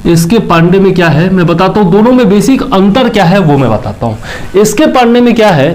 एसके पांडे में क्या है मैं बताता हूं, दोनों में बेसिक अंतर क्या है वो मैं बताता हूं। एसके पांडे में क्या है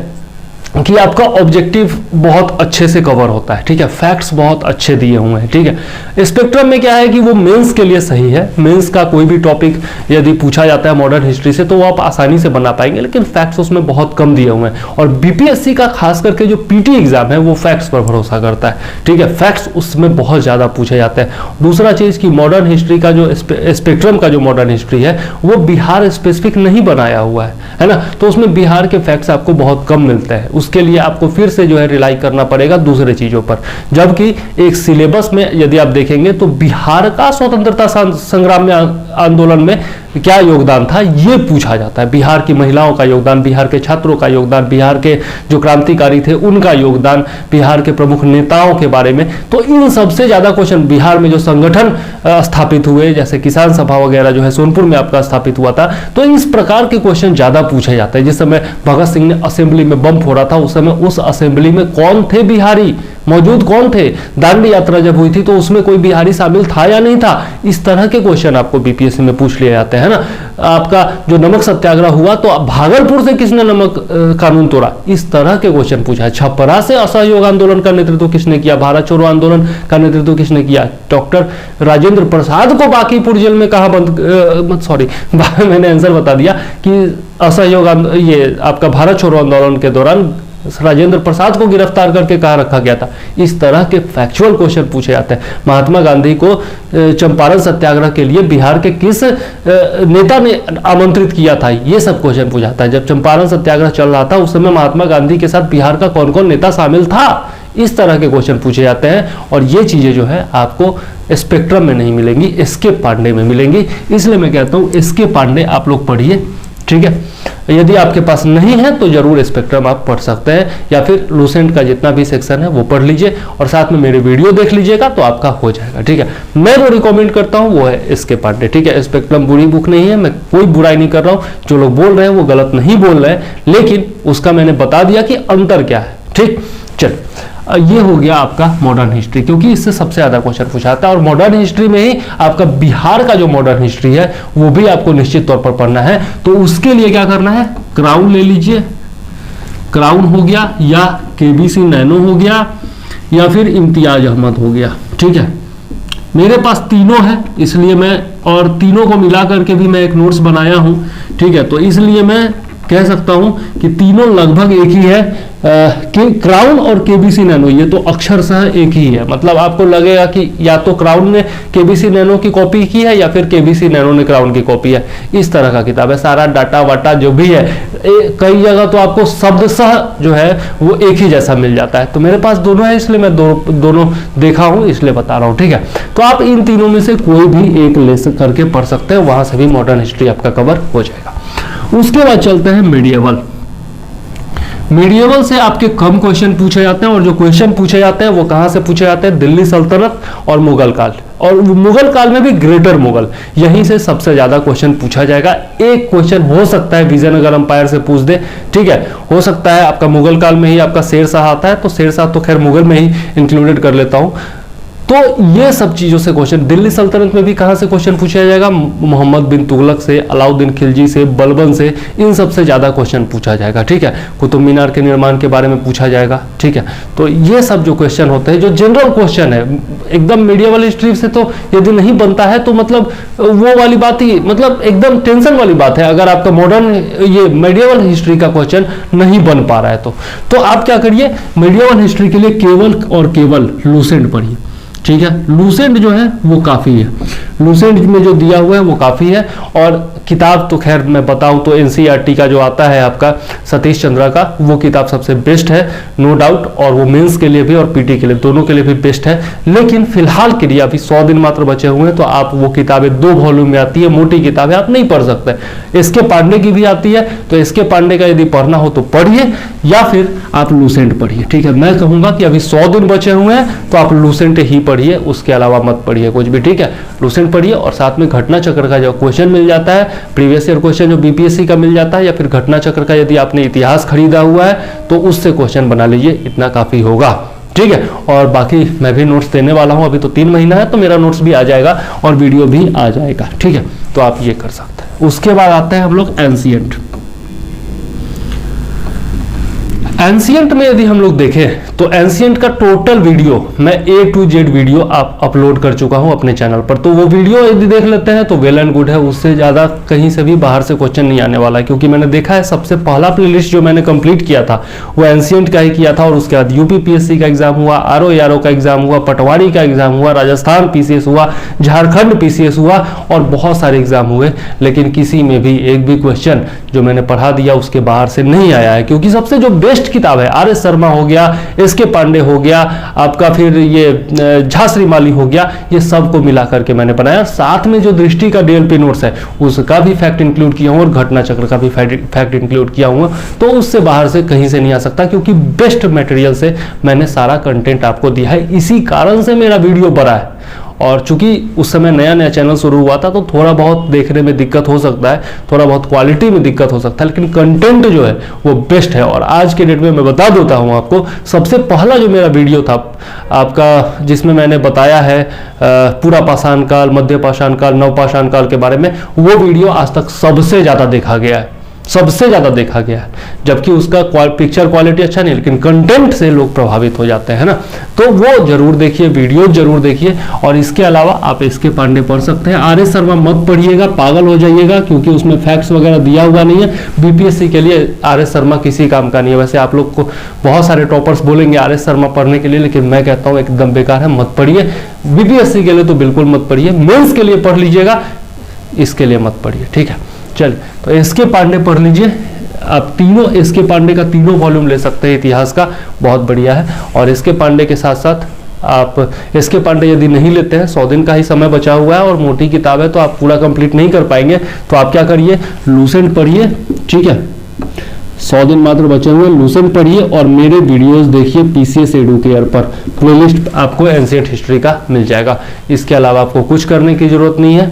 कि आपका ऑब्जेक्टिव बहुत अच्छे से कवर होता है, ठीक है, फैक्ट्स बहुत अच्छे दिए हुए हैं, ठीक है। स्पेक्ट्रम में क्या है कि वो मेंस के लिए सही है, मेंस का कोई भी टॉपिक यदि पूछा जाता है मॉडर्न हिस्ट्री से तो वो आप आसानी से बना पाएंगे, लेकिन फैक्ट्स उसमें बहुत कम दिए हुए हैं। और बीपीएससी का खास करके जो पीटी एग्जाम है वो फैक्ट्स पर भरोसा करता है, ठीक है, फैक्ट्स उसमें बहुत ज्यादा पूछे जाते हैं। दूसरा चीज कि मॉडर्न हिस्ट्री का जो स्पेक्ट्रम का जो मॉडर्न हिस्ट्री है वो बिहार स्पेसिफिक नहीं बनाया हुआ है ना, तो उसमें बिहार के फैक्ट्स आपको बहुत कम मिलते हैं। उसके लिए आपको फिर से जो है रिलाई करना पड़ेगा दूसरे चीजों पर, जबकि एक सिलेबस में यदि आप देखेंगे तो बिहार का स्वतंत्रता संग्राम में आंदोलन में क्या योगदान था ये पूछा जाता है, बिहार की महिलाओं का योगदान, बिहार के छात्रों का योगदान, बिहार के जो क्रांतिकारी थे उनका योगदान, बिहार के प्रमुख नेताओं के बारे में। तो इन सबसे ज्यादा क्वेश्चन बिहार में जो संगठन स्थापित हुए जैसे किसान सभा वगैरह जो है सोनपुर में आपका स्थापित हुआ था, तो इस प्रकार के क्वेश्चन ज्यादा पूछे जाते हैं। जिस समय भगत सिंह ने असेंबली में बम फोड़ा था उस समय उस असेंबली में कौन थे बिहारी, मौजूद कौन थे, दांडी यात्रा जब हुई थी तो उसमें कोई बिहारी शामिल था या नहीं था, इस तरह के क्वेश्चन आपको बीपीएससी में पूछ लिए जाते हैं ना। आपका जो नमक सत्याग्रह हुआ तो भागलपुर से किसने नमक कानून तोड़ा, इस तरह के क्वेश्चन पूछा है। छपरा से असहयोग आंदोलन का नेतृत्व किसने किया, भारत छोड़ो आंदोलन का नेतृत्व किसने किया, डॉक्टर राजेंद्र प्रसाद को बांकीपुर जेल में कहा बंद, सॉरी मैंने आंसर बता दिया कि असहयोग ये आपका भारत छोड़ो आंदोलन के दौरान राजेंद्र प्रसाद को गिरफ्तार करके कहाँ रखा गया था। इस तरह के फैक्चुअल क्वेश्चन पूछे जाते हैं। महात्मा गांधी को चंपारण सत्याग्रह के लिए बिहार के किस नेता ने आमंत्रित किया था, ये सब क्वेश्चन पूछा जाता है। जब चंपारण सत्याग्रह चल रहा था उस समय महात्मा गांधी के साथ बिहार का कौन कौन नेता शामिल था, इस तरह के क्वेश्चन पूछे जाते हैं। और ये चीजें जो है आपको स्पेक्ट्रम में नहीं मिलेंगी, एसके पांडे में मिलेंगी। इसलिए मैं कहता हूँ एसके पांडे आप लोग पढ़िए, ठीक है। यदि आपके पास नहीं है तो जरूर स्पेक्ट्रम आप पढ़ सकते हैं, या फिर लूसेंट का जितना भी सेक्शन है वो पढ़ लीजिए और साथ में मेरे वीडियो देख लीजिएगा तो आपका हो जाएगा, ठीक है। मैं जो रिकमेंड करता हूं वो है एसके पांडे, ठीक है। स्पेक्ट्रम बुरी बुक नहीं है, मैं कोई बुराई नहीं कर रहा हूं, जो लोग बोल रहे हैं वो गलत नहीं बोल रहे हैं, लेकिन उसका मैंने बता दिया कि अंतर क्या है, ठीक। चल ये हो गया आपका मॉडर्न हिस्ट्री, क्योंकि इससे सबसे ज्यादा क्वेश्चन पूछा जाता है और मॉडर्न हिस्ट्री में ही आपका बिहार का जो मॉडर्न हिस्ट्री है वो भी आपको निश्चित तौर पर पढ़ना है। तो उसके लिए क्या करना है, क्राउन ले लीजिए, क्राउन हो गया या केबीसी नैनो हो गया या फिर इम्तियाज अहमद हो गया, ठीक है। मेरे पास तीनों है इसलिए मैं, और तीनों को मिला करके भी मैं एक नोट्स बनाया हूं, ठीक है। तो इसलिए मैं कह सकता हूं कि तीनों लगभग एक ही है, क्राउन और केबीसी नैनो ये तो अक्षरशः एक ही है। मतलब आपको लगेगा कि या तो क्राउन ने केबीसी नैनो की कॉपी की है या फिर केबीसी नैनो ने क्राउन की कॉपी है, इस तरह का किताब है। सारा डाटा वाटा जो भी है कई जगह तो आपको शब्दशः जो है वो एक ही जैसा मिल जाता है। तो मेरे पास दोनों है इसलिए मैं दोनों देखा हूं इसलिए बता रहा हूं, ठीक है। तो आप इन तीनों में से कोई भी एक ले करके पढ़ सकते हैं, वहां से भी मॉडर्न हिस्ट्री आपका कवर हो जाएगा। उसके बाद चलते हैं मीडिएवल। मीडिएवल से आपके कम क्वेश्चन पूछे जाते हैं और जो क्वेश्चन पूछे जाते हैं वो कहां से पूछे जाते हैं, दिल्ली सल्तनत और मुगल काल, और मुगल काल में भी ग्रेटर मुगल, यहीं से सबसे ज्यादा क्वेश्चन पूछा जाएगा। एक क्वेश्चन हो सकता है विजयनगर अंपायर से पूछ दे, ठीक है, हो सकता है आपका मुगल काल में ही आपका शेरशाह आता है तो शेरशाह तो खैर मुगल में ही इंक्लूडेड कर लेता हूं। तो ये सब चीजों से क्वेश्चन, दिल्ली सल्तनत में भी कहां से क्वेश्चन पूछा जाएगा, मोहम्मद बिन तुगलक से, अलाउद्दीन खिलजी से, बलबन से, इन सबसे ज्यादा क्वेश्चन पूछा जाएगा, ठीक है। कुतुब मीनार के निर्माण के बारे में पूछा जाएगा, ठीक है। तो ये सब जो क्वेश्चन होते हैं जो जनरल क्वेश्चन है, एकदम मीडिएवल हिस्ट्री से तो यदि नहीं बनता है तो मतलब वो वाली बात ही, मतलब एकदम टेंशन वाली बात है अगर आपका मॉडर्न ये मीडिएवल हिस्ट्री का क्वेश्चन नहीं बन पा रहा है तो आप क्या करिए, मीडिएवल हिस्ट्री के लिए केवल और केवल लूसेंट पढ़िए, ठीक है। लूसेंट जो है वो काफी है, लूसेंट में जो दिया हुआ है वो काफी है। और किताब तो खैर मैं बताऊं तो एनसीईआरटी का जो आता है आपका सतीश चंद्रा का, वो किताब सबसे बेस्ट है नो डाउट, और वो मेंस के लिए भी और पीटी के लिए दोनों के लिए भी बेस्ट है। लेकिन फिलहाल के लिए अभी 100 दिन मात्र बचे हुए हैं तो आप वो किताबें 2 वॉल्यूम में आती है, मोटी किताबें आप नहीं पढ़ सकते। एसके पांडे की भी आती है तो एसके पांडे का यदि पढ़ना हो तो पढ़िए या फिर आप लूसेंट पढ़िए, ठीक है। मैं कहूंगा कि अभी 100 दिन बचे हुए हैं तो आप लूसेंट ही पढ़िए, उसके अलावा मत पढ़िए कुछ भी, ठीक है। लूसेंट पढ़िए और साथ में घटना चक्र का जो क्वेश्चन मिल जाता है, प्रीवियस ईयर क्वेश्चन जो बीपीएससी का मिल जाता है, या फिर घटना चक्र का यदि आपने इतिहास खरीदा हुआ है तो उससे क्वेश्चन बना लीजिए, इतना काफी होगा, ठीक है। और बाकी मैं भी नोट्स देने वाला हूं, अभी तो 3 महीना है तो मेरा नोट्स भी आ जाएगा और वीडियो भी आ जाएगा, ठीक है। तो आप ये कर सकते हैं। उसके बाद आते हैं हम लोग एंशिएंट। एंशियंट में यदि हम लोग देखें तो एंशियंट का टोटल वीडियो मैं A to Z वीडियो आप अपलोड कर चुका हूं अपने चैनल पर, तो वो वीडियो यदि देख लेते हैं तो वेल एंड गुड है, उससे ज़्यादा कहीं से भी बाहर से क्वेश्चन नहीं आने वाला है। क्योंकि मैंने देखा है सबसे पहला प्लेलिस्ट जो मैंने कंप्लीट किया था वो एंशियंट का ही किया था, और उसके बाद UPPSC का एग्जाम हुआ, RO का एग्जाम हुआ, पटवारी का एग्जाम हुआ, राजस्थान PCS हुआ, झारखंड PCS हुआ और बहुत सारे एग्जाम हुए, लेकिन किसी में भी एक भी क्वेश्चन जो मैंने पढ़ा दिया उसके बाहर से नहीं आया है। क्योंकि सबसे जो बेस्ट किताब है RS शर्मा हो गया, SK पांडे हो गया आपका, फिर ये झा श्रीमाली हो गया, ये सबको मिला करके मैंने बनाया। साथ में जो दृष्टि का DLP नोट्स है उसका भी फैक्ट इंक्लूड किया हूं और घटना चक्र का भी फैक्ट इंक्लूड किया हूं, तो उससे बाहर से कहीं से नहीं आ सकता, क्योंकि बेस्ट मटेरियल से मैंने सारा कंटेंट आपको दिया है। इसी कारण से मेरा वीडियो बड़ा है, और चूंकि उस समय नया नया चैनल शुरू हुआ था तो थोड़ा बहुत देखने में दिक्कत हो सकता है, थोड़ा बहुत क्वालिटी में दिक्कत हो सकता है, लेकिन कंटेंट जो है वो बेस्ट है। और आज के डेट में मैं बता देता हूं आपको, सबसे पहला जो मेरा वीडियो था आपका जिसमें मैंने बताया है पूरा पाषाण काल, मध्य पाषाण काल, नवपाषाण काल के बारे में, वो वीडियो आज तक सबसे ज़्यादा देखा गया है, सबसे ज़्यादा देखा गया है। जबकि उसका पिक्चर क्वालिटी अच्छा नहीं, लेकिन कंटेंट से लोग प्रभावित हो जाते हैं ना, तो वो जरूर देखिए, वीडियो जरूर देखिए। और इसके अलावा आप SK पांडे पढ़ सकते हैं। RS शर्मा मत पढ़िएगा, पागल हो जाइएगा, क्योंकि उसमें फैक्ट्स वगैरह दिया हुआ नहीं है। BPSC के लिए RS शर्मा किसी काम का नहीं है। वैसे आप लोग को बहुत सारे टॉपर्स बोलेंगे RS शर्मा पढ़ने के लिए, लेकिन मैं कहता हूँ एकदम बेकार है, मत पढ़िए। BPSC के लिए तो बिल्कुल मत पढ़िए, मेंस के लिए पढ़ लीजिएगा, इसके लिए मत पढ़िए, ठीक है। चलिए, तो SK पांडे पढ़ लीजिए आप, तीनों SK पांडे का तीनों वॉल्यूम ले सकते हैं इतिहास का, बहुत बढ़िया है। और SK पांडे के साथ साथ आप SK पांडे यदि नहीं लेते हैं, 100 दिन का ही समय बचा हुआ है और मोटी किताब है तो आप पूरा कंप्लीट नहीं कर पाएंगे, तो आप क्या करिए, लूसेंट पढ़िए, ठीक है। 100 दिन मात्र बचे हुए, लूसेंट पढ़िए और मेरे वीडियोस देखिए PCS एडुकेयर पर, प्लेलिस्ट आपको एंशिएंट हिस्ट्री का मिल जाएगा। इसके अलावा आपको कुछ करने की जरूरत नहीं है,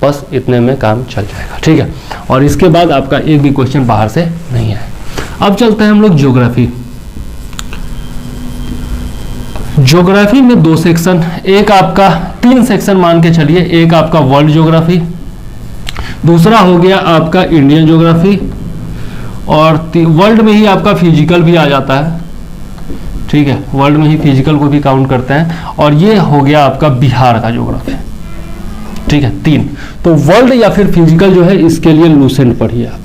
बस इतने में काम चल जाएगा, ठीक है। और इसके बाद आपका एक भी क्वेश्चन बाहर से नहीं है। अब चलते हैं हम लोग ज्योग्राफी। ज्योग्राफी में 2 सेक्शन, एक आपका 3 सेक्शन मान के चलिए, एक आपका वर्ल्ड ज्योग्राफी, दूसरा हो गया आपका इंडियन ज्योग्राफी, और वर्ल्ड में ही आपका फिजिकल भी आ जाता है, ठीक है, वर्ल्ड में ही फिजिकल को भी काउंट करते हैं। और ये हो गया आपका बिहार का ज्योग्राफी, ठीक है, 3। तो वर्ल्ड या फिर फिजिकल जो है इसके लिए लूसेंट पढ़िए आप,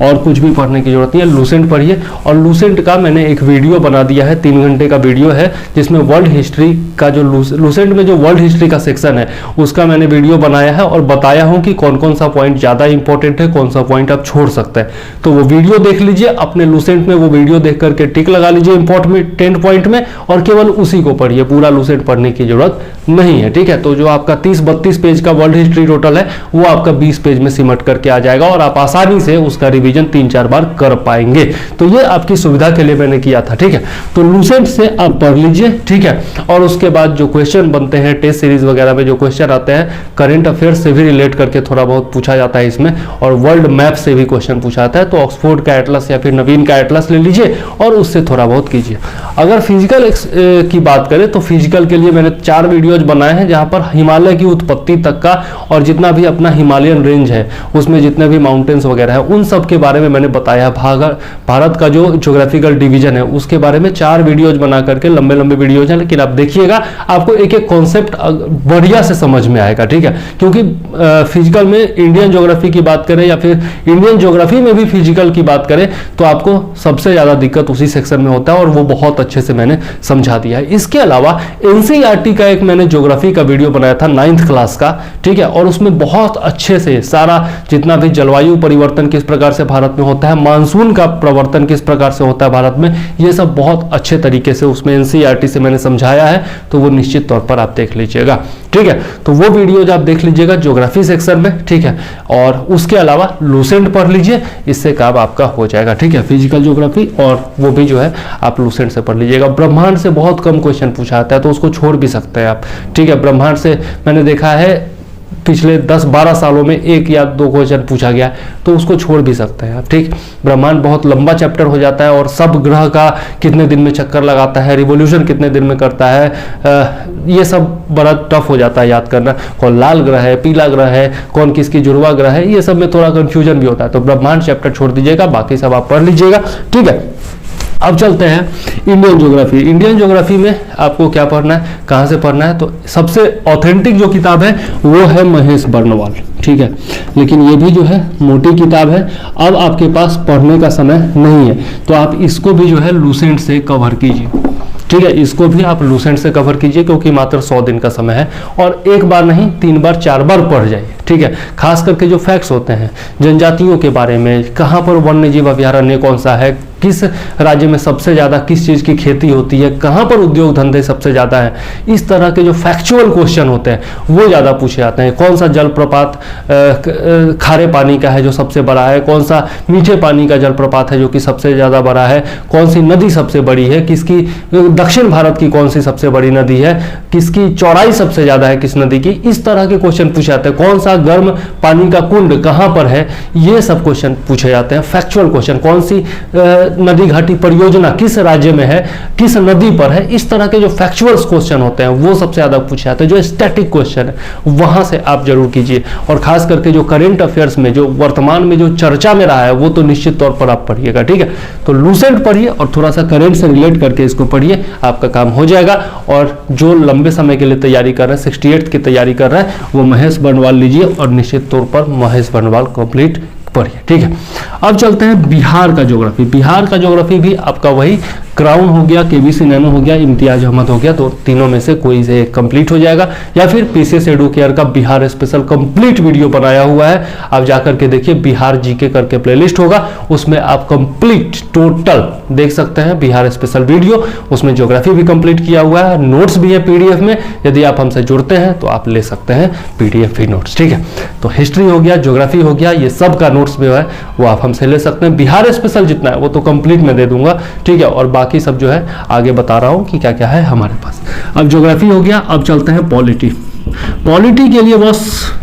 और कुछ भी पढ़ने की जरूरत नहीं है, लूसेंट पढ़िए। और लूसेंट का मैंने एक वीडियो बना दिया है, 3 घंटे का वीडियो है, जिसमें वर्ल्ड हिस्ट्री का जो लूसेंट में जो वर्ल्ड हिस्ट्री का सेक्शन है उसका मैंने वीडियो बनाया है और बताया हूं कि कौन कौन सा पॉइंट ज़्यादा इंपॉर्टेंट है, कौन सा पॉइंट आप छोड़ सकते हैं। तो वो वीडियो देख लीजिए अपने लूसेंट में, वो वीडियो देख करके टिक लगा लीजिए इंपॉर्टेंट पॉइंट में, और केवल उसी को पढ़िए, पूरा लूसेंट पढ़ने की जरूरत नहीं है, ठीक है। तो जो आपका 30-32 पेज का वर्ल्ड हिस्ट्री टोटल है वो आपका 20 पेज में सिमट करके आ जाएगा, और आप आसानी से उसका रिवीजन 3-4 बार कर पाएंगे। तो ये आपकी सुविधा के लिए मैंने किया था, ठीक है। तो लूसेंट से आप पढ़ लीजिए, ठीक है। और उसके बाद जो क्वेश्चन बनते हैं टेस्ट सीरीज वगैरह में, जो क्वेश्चन आते हैं करंट अफेयर से भी रिलेट करके थोड़ा बहुत पूछा जाता है इसमें, और वर्ल्ड मैप से भी क्वेश्चन पूछा जाता है, तो ऑक्सफोर्ड का एटलस या फिर नवीन का एटलस ले लीजिए और उससे थोड़ा बहुत कीजिए। अगर फिजिकल की बात करें तो फिजिकल के लिए मैंने 4 वीडियोज बनाए हैं, जहां पर हिमालय की उत्पत्ति तक का और जितना भी अपना हिमालयन रेंज है उसमें जितने भी माउंटेन्स वगैरह है उन सब के बारे में मैंने बताया। भारत का जो ज्योग्राफिकल डिवीजन है उसके बारे में 4 वीडियोज बना करके, लंबे लंबे वीडियोज हैं, लेकिन आप देखिएगा आपको एक एक कॉन्सेप्ट बढ़िया से समझ में आएगा, ठीक है। क्योंकि फिजिकल में इंडियन ज्योग्राफी की बात करें या फिर इंडियन ज्योग्राफी में भी फिजिकल की बात करें तो आपको सबसे ज्यादा दिक्कत उसी सेक्शन में होता है, और वो बहुत अच्छे से मैंने समझा दिया है। इसके अलावा NCERT का एक मैंने ज्योग्राफी का वीडियो बनाया था 9th क्लास का, ठीक है, और उसमें बहुत अच्छे से सारा जितना भी जलवायु परिवर्तन किस प्रकार से भारत में होता है, मानसून का प्रवर्तन किस प्रकार से होता है भारत में, ये सब बहुत अच्छे तरीके से उसमें NCERT से मैंने समझाया है, तो वो निश्चित तौर पर आप देख लीजिएगा, ठीक है। तो वो वीडियोज आप देख लीजिएगा ज्योग्राफी सेक्शन में, ठीक है। और उसके अलावा लूसेंट पढ़ लीजिए, इससे काम आपका हो जाएगा, ठीक है, फिजिकल ज्योग्राफी, और वो भी जो है आप लूसेंट से पढ़ लीजिएगा। ब्रह्मांड से बहुत कम क्वेश्चन पूछा आता है तो उसको छोड़ भी सकते हैं आप, ठीक है। ब्रह्मांड से मैंने देखा है पिछले 10-12 सालों में 1 या 2 क्वेश्चन पूछा गया, तो उसको छोड़ भी सकते हैं आप, ठीक। ब्रह्मांड बहुत लंबा चैप्टर हो जाता है, और सब ग्रह का कितने दिन में चक्कर लगाता है, रिवोल्यूशन कितने दिन में करता है, ये सब बड़ा टफ हो जाता है याद करना, कौन लाल ग्रह है, पीला ग्रह है, कौन किसकी जुड़वा ग्रह है, ये सब में थोड़ा कंफ्यूजन भी होता है। तो ब्रह्मांड चैप्टर छोड़ दीजिएगा, बाकी सब आप पढ़ लीजिएगा, ठीक है। अब चलते हैं इंडियन ज्योग्राफी। इंडियन ज्योग्राफी में आपको क्या पढ़ना है, कहाँ से पढ़ना है, तो सबसे ऑथेंटिक जो किताब है वो है महेश बर्नवाल, ठीक है। लेकिन ये भी जो है मोटी किताब है, अब आपके पास पढ़ने का समय नहीं है तो आप इसको भी जो है लूसेंट से कवर कीजिए, ठीक है। इसको भी आप लूसेंट से कवर कीजिए क्योंकि मात्र 100 दिन का समय है और एक बार नहीं 3 बार 4 बार पढ़ जाइए, ठीक है। खास करके जो फैक्ट्स होते हैं जनजातियों के बारे में, कहाँ पर वन्य जीव अभयारण्य कौन सा है, किस राज्य में सबसे ज़्यादा किस चीज़ की खेती होती है, कहाँ पर उद्योग धंधे सबसे ज़्यादा है, इस तरह के जो फैक्चुअल क्वेश्चन होते हैं वो ज़्यादा पूछे जाते हैं। कौन सा जलप्रपात खारे पानी का है जो सबसे बड़ा है, कौन सा मीठे पानी का जलप्रपात है जो कि सबसे ज़्यादा बड़ा है, कौन सी नदी सबसे बड़ी है, किसकी दक्षिण भारत की कौन सी सबसे बड़ी नदी है, किसकी चौड़ाई सबसे ज़्यादा है किस नदी की, इस तरह के क्वेश्चन पूछे जाते हैं। कौन सा गर्म पानी का कुंड कहाँ पर है, ये सब क्वेश्चन पूछे जाते हैं। फैक्चुअल क्वेश्चन, कौन सी नदी घाटी परियोजना किस राज्य में है, किस नदी पर है, इस तरह के जो फैक्चुअल क्वेश्चन होते हैं वो सबसे ज़्यादा पूछे जाते हैं। जो स्टैटिक क्वेश्चन है वहाँ से आप जरूर कीजिए और खास करके जो करेंट अफेयर्स में जो वर्तमान में जो चर्चा में रहा है वो तो निश्चित तौर पर आप पढ़िएगा, ठीक है। तो लूसेंट पढ़िए और थोड़ा सा करेंट से रिलेट करके इसको पढ़िए, आपका काम हो जाएगा। और जो लंबे समय के लिए तैयारी कर रहे हैं, 68 की तैयारी कर रहे हैं, वो महेश बर्नवाल लीजिए और निश्चित तौर पर महेश बर्नवाल कंप्लीट पढ़िए, ठीक है। अब चलते हैं बिहार का ज्योग्राफी। बिहार का ज्योग्राफी भी आपका वही क्राउन हो गया, केबीसी नैनो हो गया, इम्तियाज अहमद हो गया, तो तीनों में से कोई से कंप्लीट हो जाएगा। या फिर पीसीएस एडुकेयर का बिहार स्पेशल कंप्लीट वीडियो बनाया हुआ है, आप जाकर के देखिए, बिहार जीके करके प्लेलिस्ट होगा, उसमें आप कंप्लीट टोटल देख सकते हैं बिहार स्पेशल वीडियो। उसमें ज्योग्राफी भी कंप्लीट किया हुआ है, नोट्स भी है पीडीएफ में। यदि आप हमसे जुड़ते हैं तो आप ले सकते हैं पीडीएफ भी नोट्स, ठीक है। तो हिस्ट्री हो गया, ज्योग्राफी हो गया, ये सब का नोट्स भी है वो आप हमसे ले सकते हैं। बिहार स्पेशल जितना है वो तो कंप्लीट में दे दूंगा, ठीक है। और बाकी सब जो है आगे बता रहा हूं कि क्या क्या है हमारे पास। अब ज्योग्राफी हो गया, अब चलते हैं पॉलिटी। पॉलिटी के लिए बस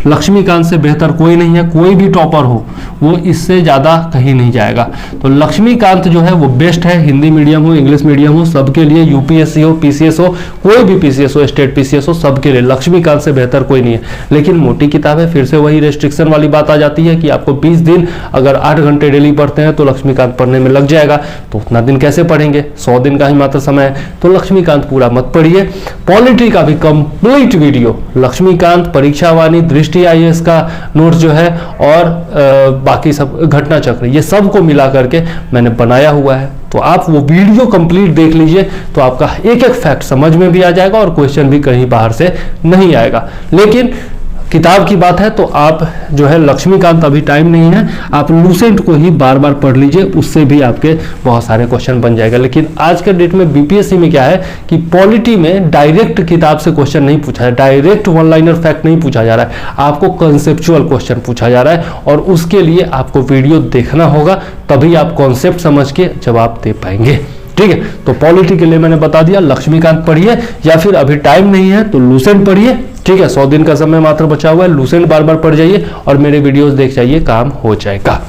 लक्ष्मीकांत से बेहतर कोई नहीं है, कोई भी टॉपर हो वो इससे ज़्यादा कहीं नहीं जाएगा। तो लक्ष्मीकांत जो है वो बेस्ट है, हिंदी मीडियम हो इंग्लिश मीडियम हो सबके लिए, यूपीएससी हो पीसीएस हो, कोई भी पीसीएस हो स्टेट पीसीएस हो, सबके लिए लक्ष्मीकांत से बेहतर कोई नहीं है। लेकिन मोटी किताब है, फिर से वही रेस्ट्रिक्शन वाली बात आ जाती है कि आपको 20 दिन अगर 8 घंटे डेली पढ़ते हैं तो लक्ष्मीकांत पढ़ने में लग जाएगा, तो उतना दिन कैसे पढ़ेंगे, 100 दिन का ही मात्र समय है। तो लक्ष्मीकांत पूरा मत पढ़िए। पॉलिटी का भी कंप्लीट वीडियो, लक्ष्मीकांत, परीक्षावाणी, दृष्टि आईएएस का नोट्स जो है और बाकी सब घटना चक्र, ये सब को मिला करके मैंने बनाया हुआ है। तो आप वो वीडियो कंप्लीट देख लीजिए तो आपका एक एक फैक्ट समझ में भी आ जाएगा और क्वेश्चन भी कहीं बाहर से नहीं आएगा। लेकिन किताब की बात है तो आप जो है लक्ष्मीकांत, अभी टाइम नहीं है, आप लूसेंट को ही बार बार पढ़ लीजिए, उससे भी आपके बहुत सारे क्वेश्चन बन जाएगा। लेकिन आज के डेट में बीपीएससी में क्या है कि पॉलिटी में डायरेक्ट किताब से क्वेश्चन नहीं पूछा है, डायरेक्ट वन लाइनर फैक्ट नहीं पूछा जा रहा है, आपको कंसेप्चुअल क्वेश्चन पूछा जा रहा है और उसके लिए आपको वीडियो देखना होगा, तभी आप कॉन्सेप्ट समझ के जवाब दे पाएंगे, ठीक है। तो पॉलिटी के लिए मैंने बता दिया, लक्ष्मीकांत पढ़िए या फिर अभी टाइम नहीं है तो लूसेंट पढ़िए, ठीक है। 100 दिन का समय मात्र बचा हुआ है, लूसेंट बार बार पढ़ जाइए और मेरे वीडियोस देख जाइए, काम हो जाएगा।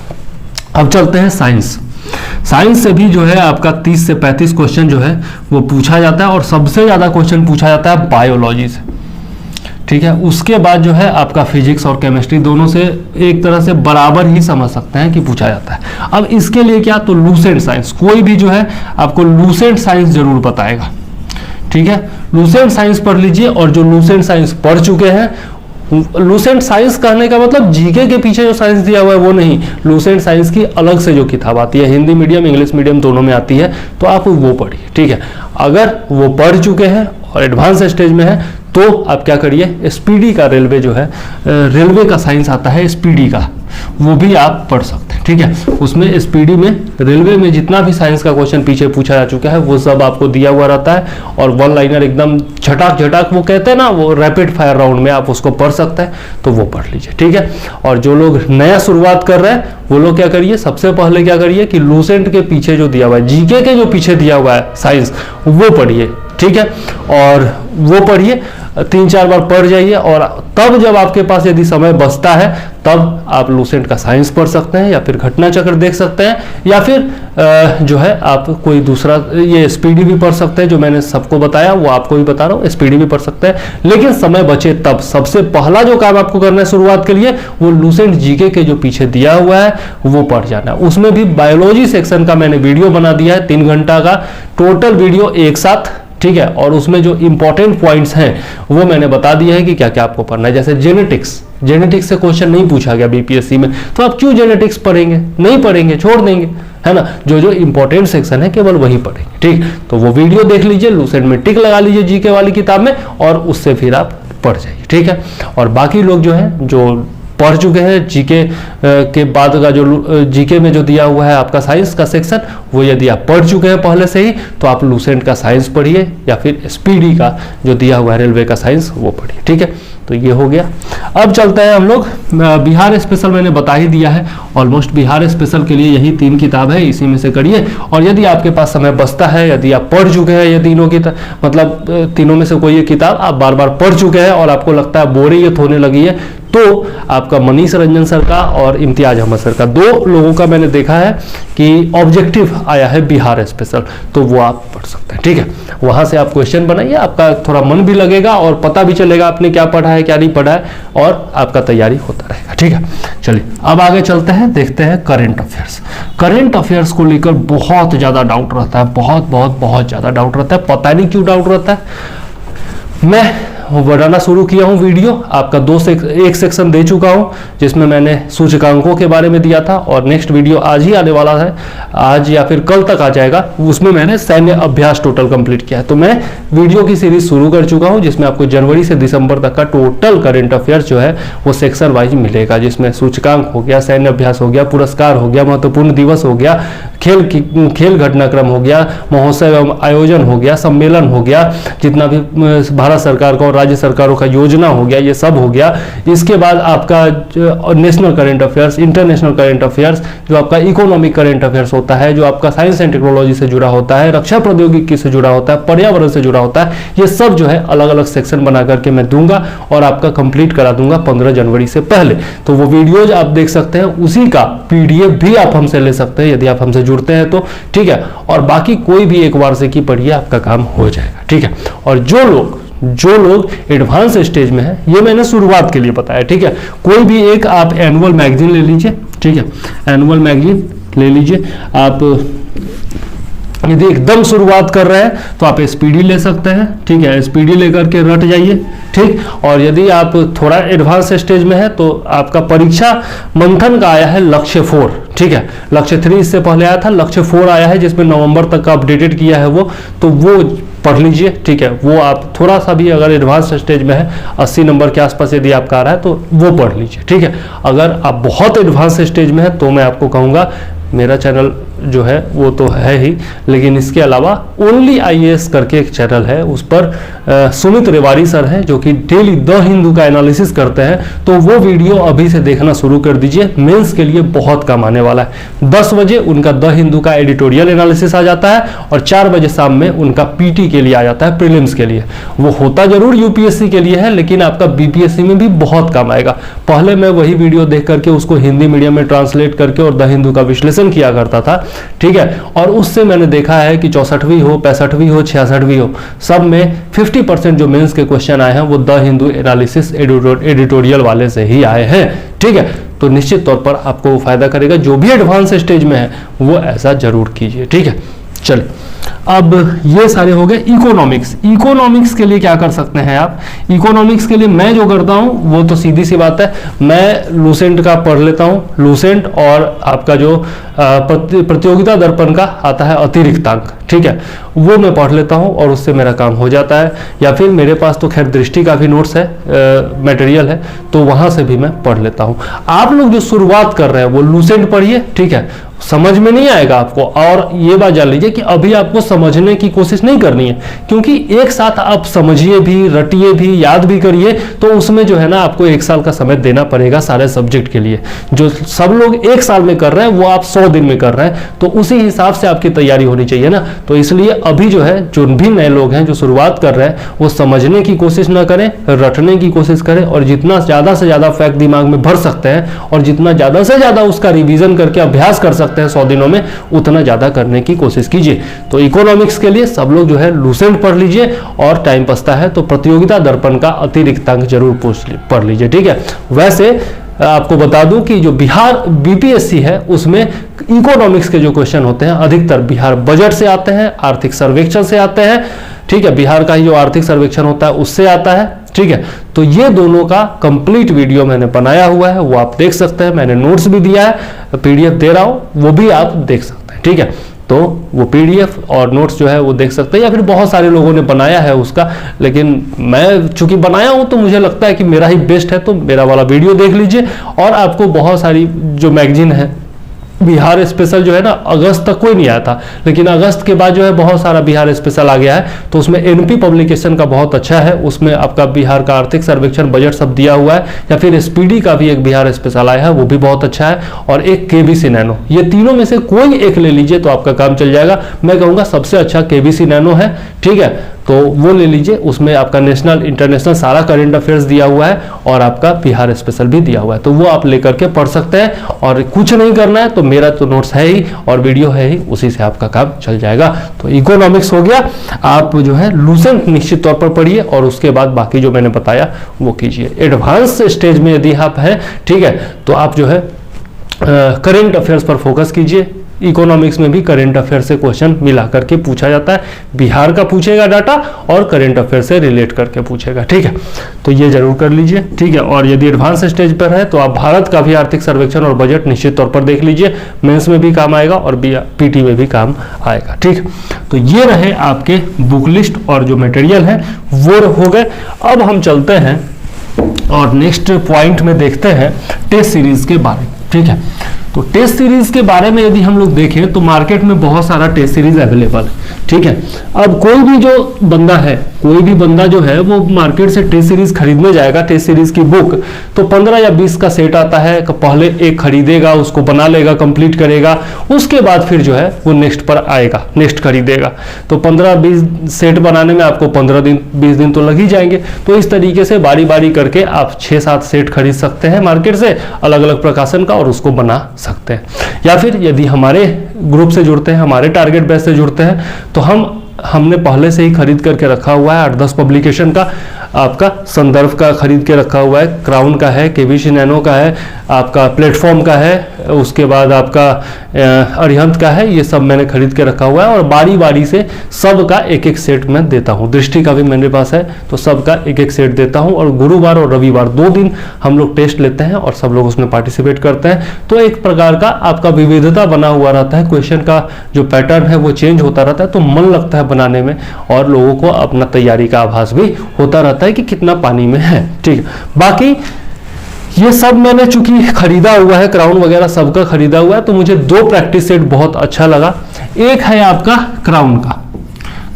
अब चलते हैं साइंस। साइंस से भी जो है आपका 30 से 35 क्वेश्चन जो है वो पूछा जाता है और सबसे ज्यादा क्वेश्चन पूछा जाता है बायोलॉजी से, ठीक है। उसके बाद जो है आपका फिजिक्स और केमिस्ट्री, दोनों से एक तरह से बराबर ही समझ सकते हैं कि पूछा जाता है। अब इसके लिए क्या, तो लूसेंट साइंस, कोई भी जो है आपको लूसेंट साइंस जरूर बताएगा, ठीक है। लूसेंट साइंस पढ़ लीजिए और जो लूसेंट साइंस पढ़ चुके हैं, लूसेंट साइंस कहने का मतलब जीके के पीछे जो साइंस दिया हुआ है वो नहीं, लूसेंट साइंस की अलग से जो किताब आती है, हिंदी मीडियम इंग्लिश मीडियम दोनों में आती है, तो आप वो पढ़िए, ठीक है। अगर वो पढ़ चुके हैं और एडवांस स्टेज में है तो आप क्या करिए, स्पीडी का रेलवे जो है, रेलवे का साइंस आता है स्पीडी का, वो भी आप पढ़ सकते हैं, ठीक है। उसमें स्पीडी में रेलवे में जितना भी साइंस का क्वेश्चन पीछे पूछा जा चुका है वो सब आपको दिया हुआ रहता है और वन लाइनर एकदम झटाक झटाक वो कहते हैं ना, वो रैपिड फायर राउंड में आप उसको पढ़ सकते हैं, तो वो पढ़ लीजिए, ठीक है। और जो लोग नया शुरुआत कर रहे हैं वो लोग क्या करिए, सबसे पहले क्या करिए कि लूसेंट के पीछे जो दिया हुआ है, जीके के जो पीछे दिया हुआ है साइंस, वो पढ़िए, ठीक है। और वो पढ़िए, 3-4 बार पढ़ जाइए, और तब जब आपके पास यदि समय बचता है तब आप लूसेंट का साइंस पढ़ सकते हैं, या फिर घटना चक्र देख सकते हैं, या फिर जो है आप कोई दूसरा ये एसपीडी भी पढ़ सकते हैं, जो मैंने सबको बताया वो आपको भी बता रहा हूँ, एसपीडी भी पढ़ सकते हैं। लेकिन समय बचे तब सबसे पहला जो काम आपको करना है शुरुआत के लिए, वो लूसेंट जीके के जो पीछे दिया हुआ है वो पढ़ जाना है। उसमें भी बायोलॉजी सेक्शन का मैंने वीडियो बना दिया है, 3 घंटा का टोटल वीडियो एक साथ, ठीक है। और उसमें जो इंपॉर्टेंट पॉइंट्स हैं वो मैंने बता दिया है कि क्या क्या आपको पढ़ना है। जैसे जेनेटिक्स से क्वेश्चन नहीं पूछा गया बीपीएससी में, तो आप क्यों जेनेटिक्स पढ़ेंगे, नहीं पढ़ेंगे, छोड़ देंगे, है ना। जो इंपॉर्टेंट सेक्शन है केवल वही पढ़ेंगे, ठीक। तो वो वीडियो देख लीजिए, लूसेंट में टिक लगा लीजिए जीके वाली किताब में, और उससे फिर आप पढ़ जाइए, ठीक है। और बाकी लोग जो है जो पढ़ चुके हैं जीके के बाद का जो जीके में जो दिया हुआ है आपका साइंस का सेक्शन, वो यदि आप पढ़ चुके हैं पहले से ही, तो आप लूसेंट का साइंस पढ़िए, या फिर एसपीडी का जो दिया हुआ है रेलवे का साइंस वो पढ़िए, ठीक है। तो ये हो गया। अब चलते हैं हम लोग बिहार स्पेशल, मैंने बता ही दिया है ऑलमोस्ट। बिहार स्पेशल के लिए यही 3 किताब है, इसी में से करिए। और यदि आपके पास समय बचता है, यदि आप पढ़ चुके हैं ये तीनों की मतलब तीनों में से कोई एक किताब आप बार बार पढ़ चुके हैं और आपको लगता है बोरियत होने लगी है, तो आपका मनीष रंजन सर का और इम्तियाज अहमद सर का, 2 लोगों का मैंने देखा है कि ऑब्जेक्टिव आया है बिहार स्पेशल, तो वो आप पढ़ सकते हैं, ठीक है। वहां से आप क्वेश्चन बनाइए, आपका थोड़ा मन भी लगेगा और पता भी चलेगा आपने क्या पढ़ा है क्या नहीं पढ़ा है, और आपका तैयारी होता रहेगा, ठीक है। चलिए अब आगे चलते हैं, देखते हैं करंट अफेयर्स। करंट अफेयर्स को लेकर बहुत ज्यादा डाउट रहता है, बहुत ज्यादा डाउट रहता है। पता नहीं क्यों डाउट रहता है। मैं बनाना शुरू किया हूं वीडियो, आपका एक सेक्शन दे चुका हूं जिसमें मैंने सूचकांकों के बारे में दिया था, और नेक्स्ट वीडियो आज ही आने वाला है, आज या फिर कल तक आ जाएगा, उसमें मैंने सैन्य अभ्यास टोटल कंप्लीट किया है। तो मैं वीडियो की सीरीज शुरू कर चुका हूं जिसमें आपको जनवरी से दिसंबर तक का टोटल करंट अफेयर्स जो है वो सेक्शन वाइज मिलेगा, जिसमें सूचकांक हो गया, सैन्य अभ्यास हो गया, पुरस्कार हो गया, महत्वपूर्ण दिवस हो गया, खेल घटनाक्रम हो गया, महोत्सव आयोजन हो गया, सम्मेलन हो गया, जितना भी भारत सरकार का और राज्य सरकारों का योजना हो गया, ये सब हो गया। इसके बाद आपका national current affairs, international current affairs, जो आपका इकोनॉमिक करंट अफेयर्स होता है, जो आपका साइंस एंड टेक्नोलॉजी से जुड़ा होता है, रक्षा प्रौद्योगिकी से जुड़ा होता है, पर्यावरण से जुड़ा होता है, ये सब जो है अलग अलग सेक्शन बना करके मैं दूंगा और आपका कंप्लीट करा दूंगा 15 जनवरी से पहले। तो वो वीडियोज आप देख सकते हैं, उसी का पीडीएफ भी आप हमसे ले सकते हैं यदि आप हमसे जुड़ते हैं तो, ठीक है। और बाकी कोई भी एक वार्षिकी पढ़िए, आपका काम हो जाएगा, ठीक है। और जो लोग एडवांस स्टेज में है, ये मैंने शुरुआत के लिए बताया, ठीक है। कोई भी एक आप एनुअल मैगजीन ले लीजिए, ठीक है, एनुअल मैगजीन ले लीजिए आप। यदि एकदम शुरुआत कर रहे हैं तो आप एसपीडी ले सकते हैं, ठीक है, एसपीडी लेकर के रट जाइए, ठीक। और यदि आप थोड़ा एडवांस स्टेज में है तो आपका परीक्षा मंथन का आया है लक्ष्य 4, ठीक है। लक्ष्य 3 इससे पहले आया था, लक्ष्य 4 आया है जिसमें नवंबर तक का अपडेटेड किया है वो, तो वो पढ़ लीजिए, ठीक है। वो आप थोड़ा सा भी अगर एडवांस स्टेज में है, 80 नंबर के आसपास यदि आपका आ रहा है तो वो पढ़ लीजिए, ठीक है। अगर आप बहुत एडवांस स्टेज में है तो मैं आपको कहूँगा मेरा चैनल जो है वो तो है ही, लेकिन इसके अलावा ओनली आईएएस करके एक चैनल है, उस पर सुमित रेवाड़ी सर हैं जो कि डेली द हिंदू का एनालिसिस करते हैं, तो वो वीडियो अभी से देखना शुरू कर दीजिए, मेंस के लिए बहुत काम आने वाला है। 10 बजे उनका द हिंदू का एडिटोरियल एनालिसिस आ जाता है और 4 बजे शाम में उनका पीटी के लिए आ जाता है, प्रीलिम्स के लिए। वो होता जरूर यूपीएससी के लिए है, लेकिन आपका बीपीएससी में भी बहुत काम आएगा। पहले मैं वही वीडियो देख करके उसको हिंदी मीडियम में ट्रांसलेट करके और द हिंदू का विश्लेषण किया करता था, ठीक है। और उससे मैंने देखा है कि 64वीं हो, 65वीं हो, 66वीं हो, सब में 50% जो मेंस के क्वेश्चन आए हैं वो द हिंदू एनालिसिस एडिटोरियल वाले से ही आए हैं, ठीक है। तो निश्चित तौर पर आपको वो फायदा करेगा। जो भी एडवांस स्टेज में है वो ऐसा जरूर कीजिए, ठीक है। चलिए अब ये सारे हो गए इकोनॉमिक्स। इकोनॉमिक्स के लिए क्या कर सकते हैं आप? इकोनॉमिक्स के लिए मैं जो करता हूं वो तो सीधी सी बात है, मैं लूसेंट का पढ़ लेता हूं, लूसेंट और आपका जो प्रतियोगिता दर्पण का आता है अतिरिक्तांक, ठीक है, वो मैं पढ़ लेता हूं और उससे मेरा काम हो जाता है। या फिर मेरे पास तो खैर दृष्टि का भी नोट्स है, मटेरियल है, तो वहां से भी मैं पढ़ लेता हूं। आप लोग जो शुरुआत कर रहे हैं वो लूसेंट पढ़िए, ठीक है, समझ में नहीं आएगा आपको। और ये बात जान लीजिए कि अभी आपको समझने की कोशिश नहीं करनी है, क्योंकि एक साथ आप समझिए भी, रटिए भी, याद भी करिए, तो उसमें जो है ना आपको 1 साल का समय देना पड़ेगा सारे सब्जेक्ट के लिए। जो सब लोग 1 साल में कर रहे हैं वो आप 100 दिन में कर रहे हैं, तो उसी हिसाब से आपकी तैयारी होनी चाहिए ना। तो इसलिए अभी जो है जो भी नए लोग हैं जो शुरुआत कर रहे हैं वो समझने की कोशिश ना करें, रटने की कोशिश करें, और जितना ज़्यादा से ज़्यादा फैक्ट दिमाग में भर सकते हैं और जितना ज़्यादा से ज़्यादा उसका रिवीजन करके अभ्यास कर सकते हैं 100 दिनों में, उतना ज़्यादा करने की कोशिश कीजिए। तो इकोनॉमिक्स के लिए सब लोग जो है लूसेंट पढ़ लीजिए, और टाइम बचता है तो प्रतियोगिता दर्पण का अतिरिक्त अंक जरूर पढ़ लीजिए, ठीक है। वैसे आपको बता दूं कि जो बिहार बीपीएससी है उसमें इकोनॉमिक्स के जो क्वेश्चन होते हैं अधिकतर बिहार बजट से आते हैं, आर्थिक सर्वेक्षण से आते हैं, ठीक है। बिहार का ही जो आर्थिक सर्वेक्षण होता है उससे आता है, ठीक है। तो ये दोनों का कंप्लीट वीडियो मैंने बनाया हुआ है, वो आप देख सकते हैं। मैंने नोट्स भी दिया है, पीडीएफ दे रहा हूं, वो भी आप देख सकते हैं, ठीक है। तो वो पीडीएफ और नोट्स जो है वो देख सकते हैं, या फिर बहुत सारे लोगों ने बनाया है उसका, लेकिन मैं चूंकि बनाया हूं तो मुझे लगता है कि मेरा ही बेस्ट है, तो मेरा वाला वीडियो देख लीजिए। और आपको बहुत सारी जो मैगजीन है बिहार स्पेशल जो है ना, अगस्त तक कोई नहीं आया था, लेकिन अगस्त के बाद जो है बहुत सारा बिहार स्पेशल आ गया है, तो उसमें एनपी पब्लिकेशन का बहुत अच्छा है, उसमें आपका बिहार का आर्थिक सर्वेक्षण बजट सब दिया हुआ है। या फिर एसपीडी का भी एक बिहार स्पेशल आया है, वो भी बहुत अच्छा है, और एक केबीसी नैनो। ये तीनों में से कोई एक ले लीजिए तो आपका काम चल जाएगा। मैं कहूँगा सबसे अच्छा केबीसी नैनो है, ठीक है, तो वो ले लीजिए। उसमें आपका नेशनल इंटरनेशनल सारा करंट अफेयर्स दिया हुआ है, और आपका बिहार स्पेशल भी दिया हुआ है, तो वो आप लेकर के पढ़ सकते हैं। और कुछ नहीं करना है तो मेरा तो नोट्स है ही और वीडियो है ही, उसी से आपका काम चल जाएगा। तो इकोनॉमिक्स हो गया, आप जो है लूसेंट निश्चित तौर पर पढ़िए, और उसके बाद बाकी जो मैंने बताया वो कीजिए। एडवांस स्टेज में यदि आप हैं, ठीक है, तो आप जो है करंट अफेयर्स पर फोकस कीजिए। इकोनॉमिक्स में भी करंट अफेयर से क्वेश्चन मिला करके पूछा जाता है, बिहार का पूछेगा डाटा और करंट अफेयर से रिलेट करके पूछेगा, ठीक है। तो ये जरूर कर लीजिए, ठीक है। और यदि एडवांस स्टेज पर है तो आप भारत का भी आर्थिक सर्वेक्षण और बजट निश्चित तौर पर देख लीजिए, मेंस में भी काम आएगा और पीटी में भी काम आएगा, ठीक। तो ये रहे आपके बुक लिस्ट और जो मटेरियल है वो हो गए। अब हम चलते हैं और नेक्स्ट पॉइंट में देखते हैं टेस्ट सीरीज के बारे में, ठीक है। तो टेस्ट सीरीज के बारे में यदि हम लोग देखें तो मार्केट में बहुत सारा टेस्ट सीरीज अवेलेबल है, ठीक है। अब कोई भी जो बंदा है, कोई भी बंदा जो है वो मार्केट से टेस्ट सीरीज खरीदने जाएगा, टेस्ट सीरीज की बुक, तो 15 या 20 का सेट आता है। पहले एक खरीदेगा, उसको बना लेगा, कंप्लीट करेगा, उसके बाद फिर जो है वो नेक्स्ट पर आएगा, नेक्स्ट खरीदेगा। तो 15-20 सेट बनाने में आपको 15 दिन 20 दिन तो लग ही जाएंगे। तो इस तरीके से बारी बारी करके आप 6-7 सेट खरीद सकते हैं मार्केट से, अलग अलग प्रकाशन का, और उसको बना सकते हैं। या फिर यदि हमारे ग्रुप से जुड़ते हैं, हमारे टारगेट बैच से जुड़ते हैं, तो हमने पहले से ही खरीद करके रखा हुआ है 8-10 पब्लिकेशन का, आपका संदर्भ का खरीद के रखा हुआ है, क्राउन का है, केबीसी नैनो का है, आपका प्लेटफॉर्म का है, उसके बाद आपका अरिहंत का है, ये सब मैंने खरीद के रखा हुआ है। और बारी बारी से सब का एक एक सेट मैं देता हूँ। दृष्टि का भी मेरे पास है, तो सब का एक एक सेट देता हूँ। और गुरुवार और रविवार 2 दिन हम लोग टेस्ट लेते हैं और सब लोग उसमें पार्टिसिपेट करते हैं। तो एक प्रकार का आपका विविधता बना हुआ रहता है, क्वेश्चन का जो पैटर्न है वो चेंज होता रहता है, तो मन लगता है बनाने में, और लोगों को अपना तैयारी का आभास भी होता रहता है कि कितना पानी में है, ठीक। बाकी ये सब मैंने चूंकि खरीदा हुआ है, क्राउन वगैरह सबका खरीदा हुआ है, तो मुझे 2 प्रैक्टिस सेट बहुत अच्छा लगा। एक है आपका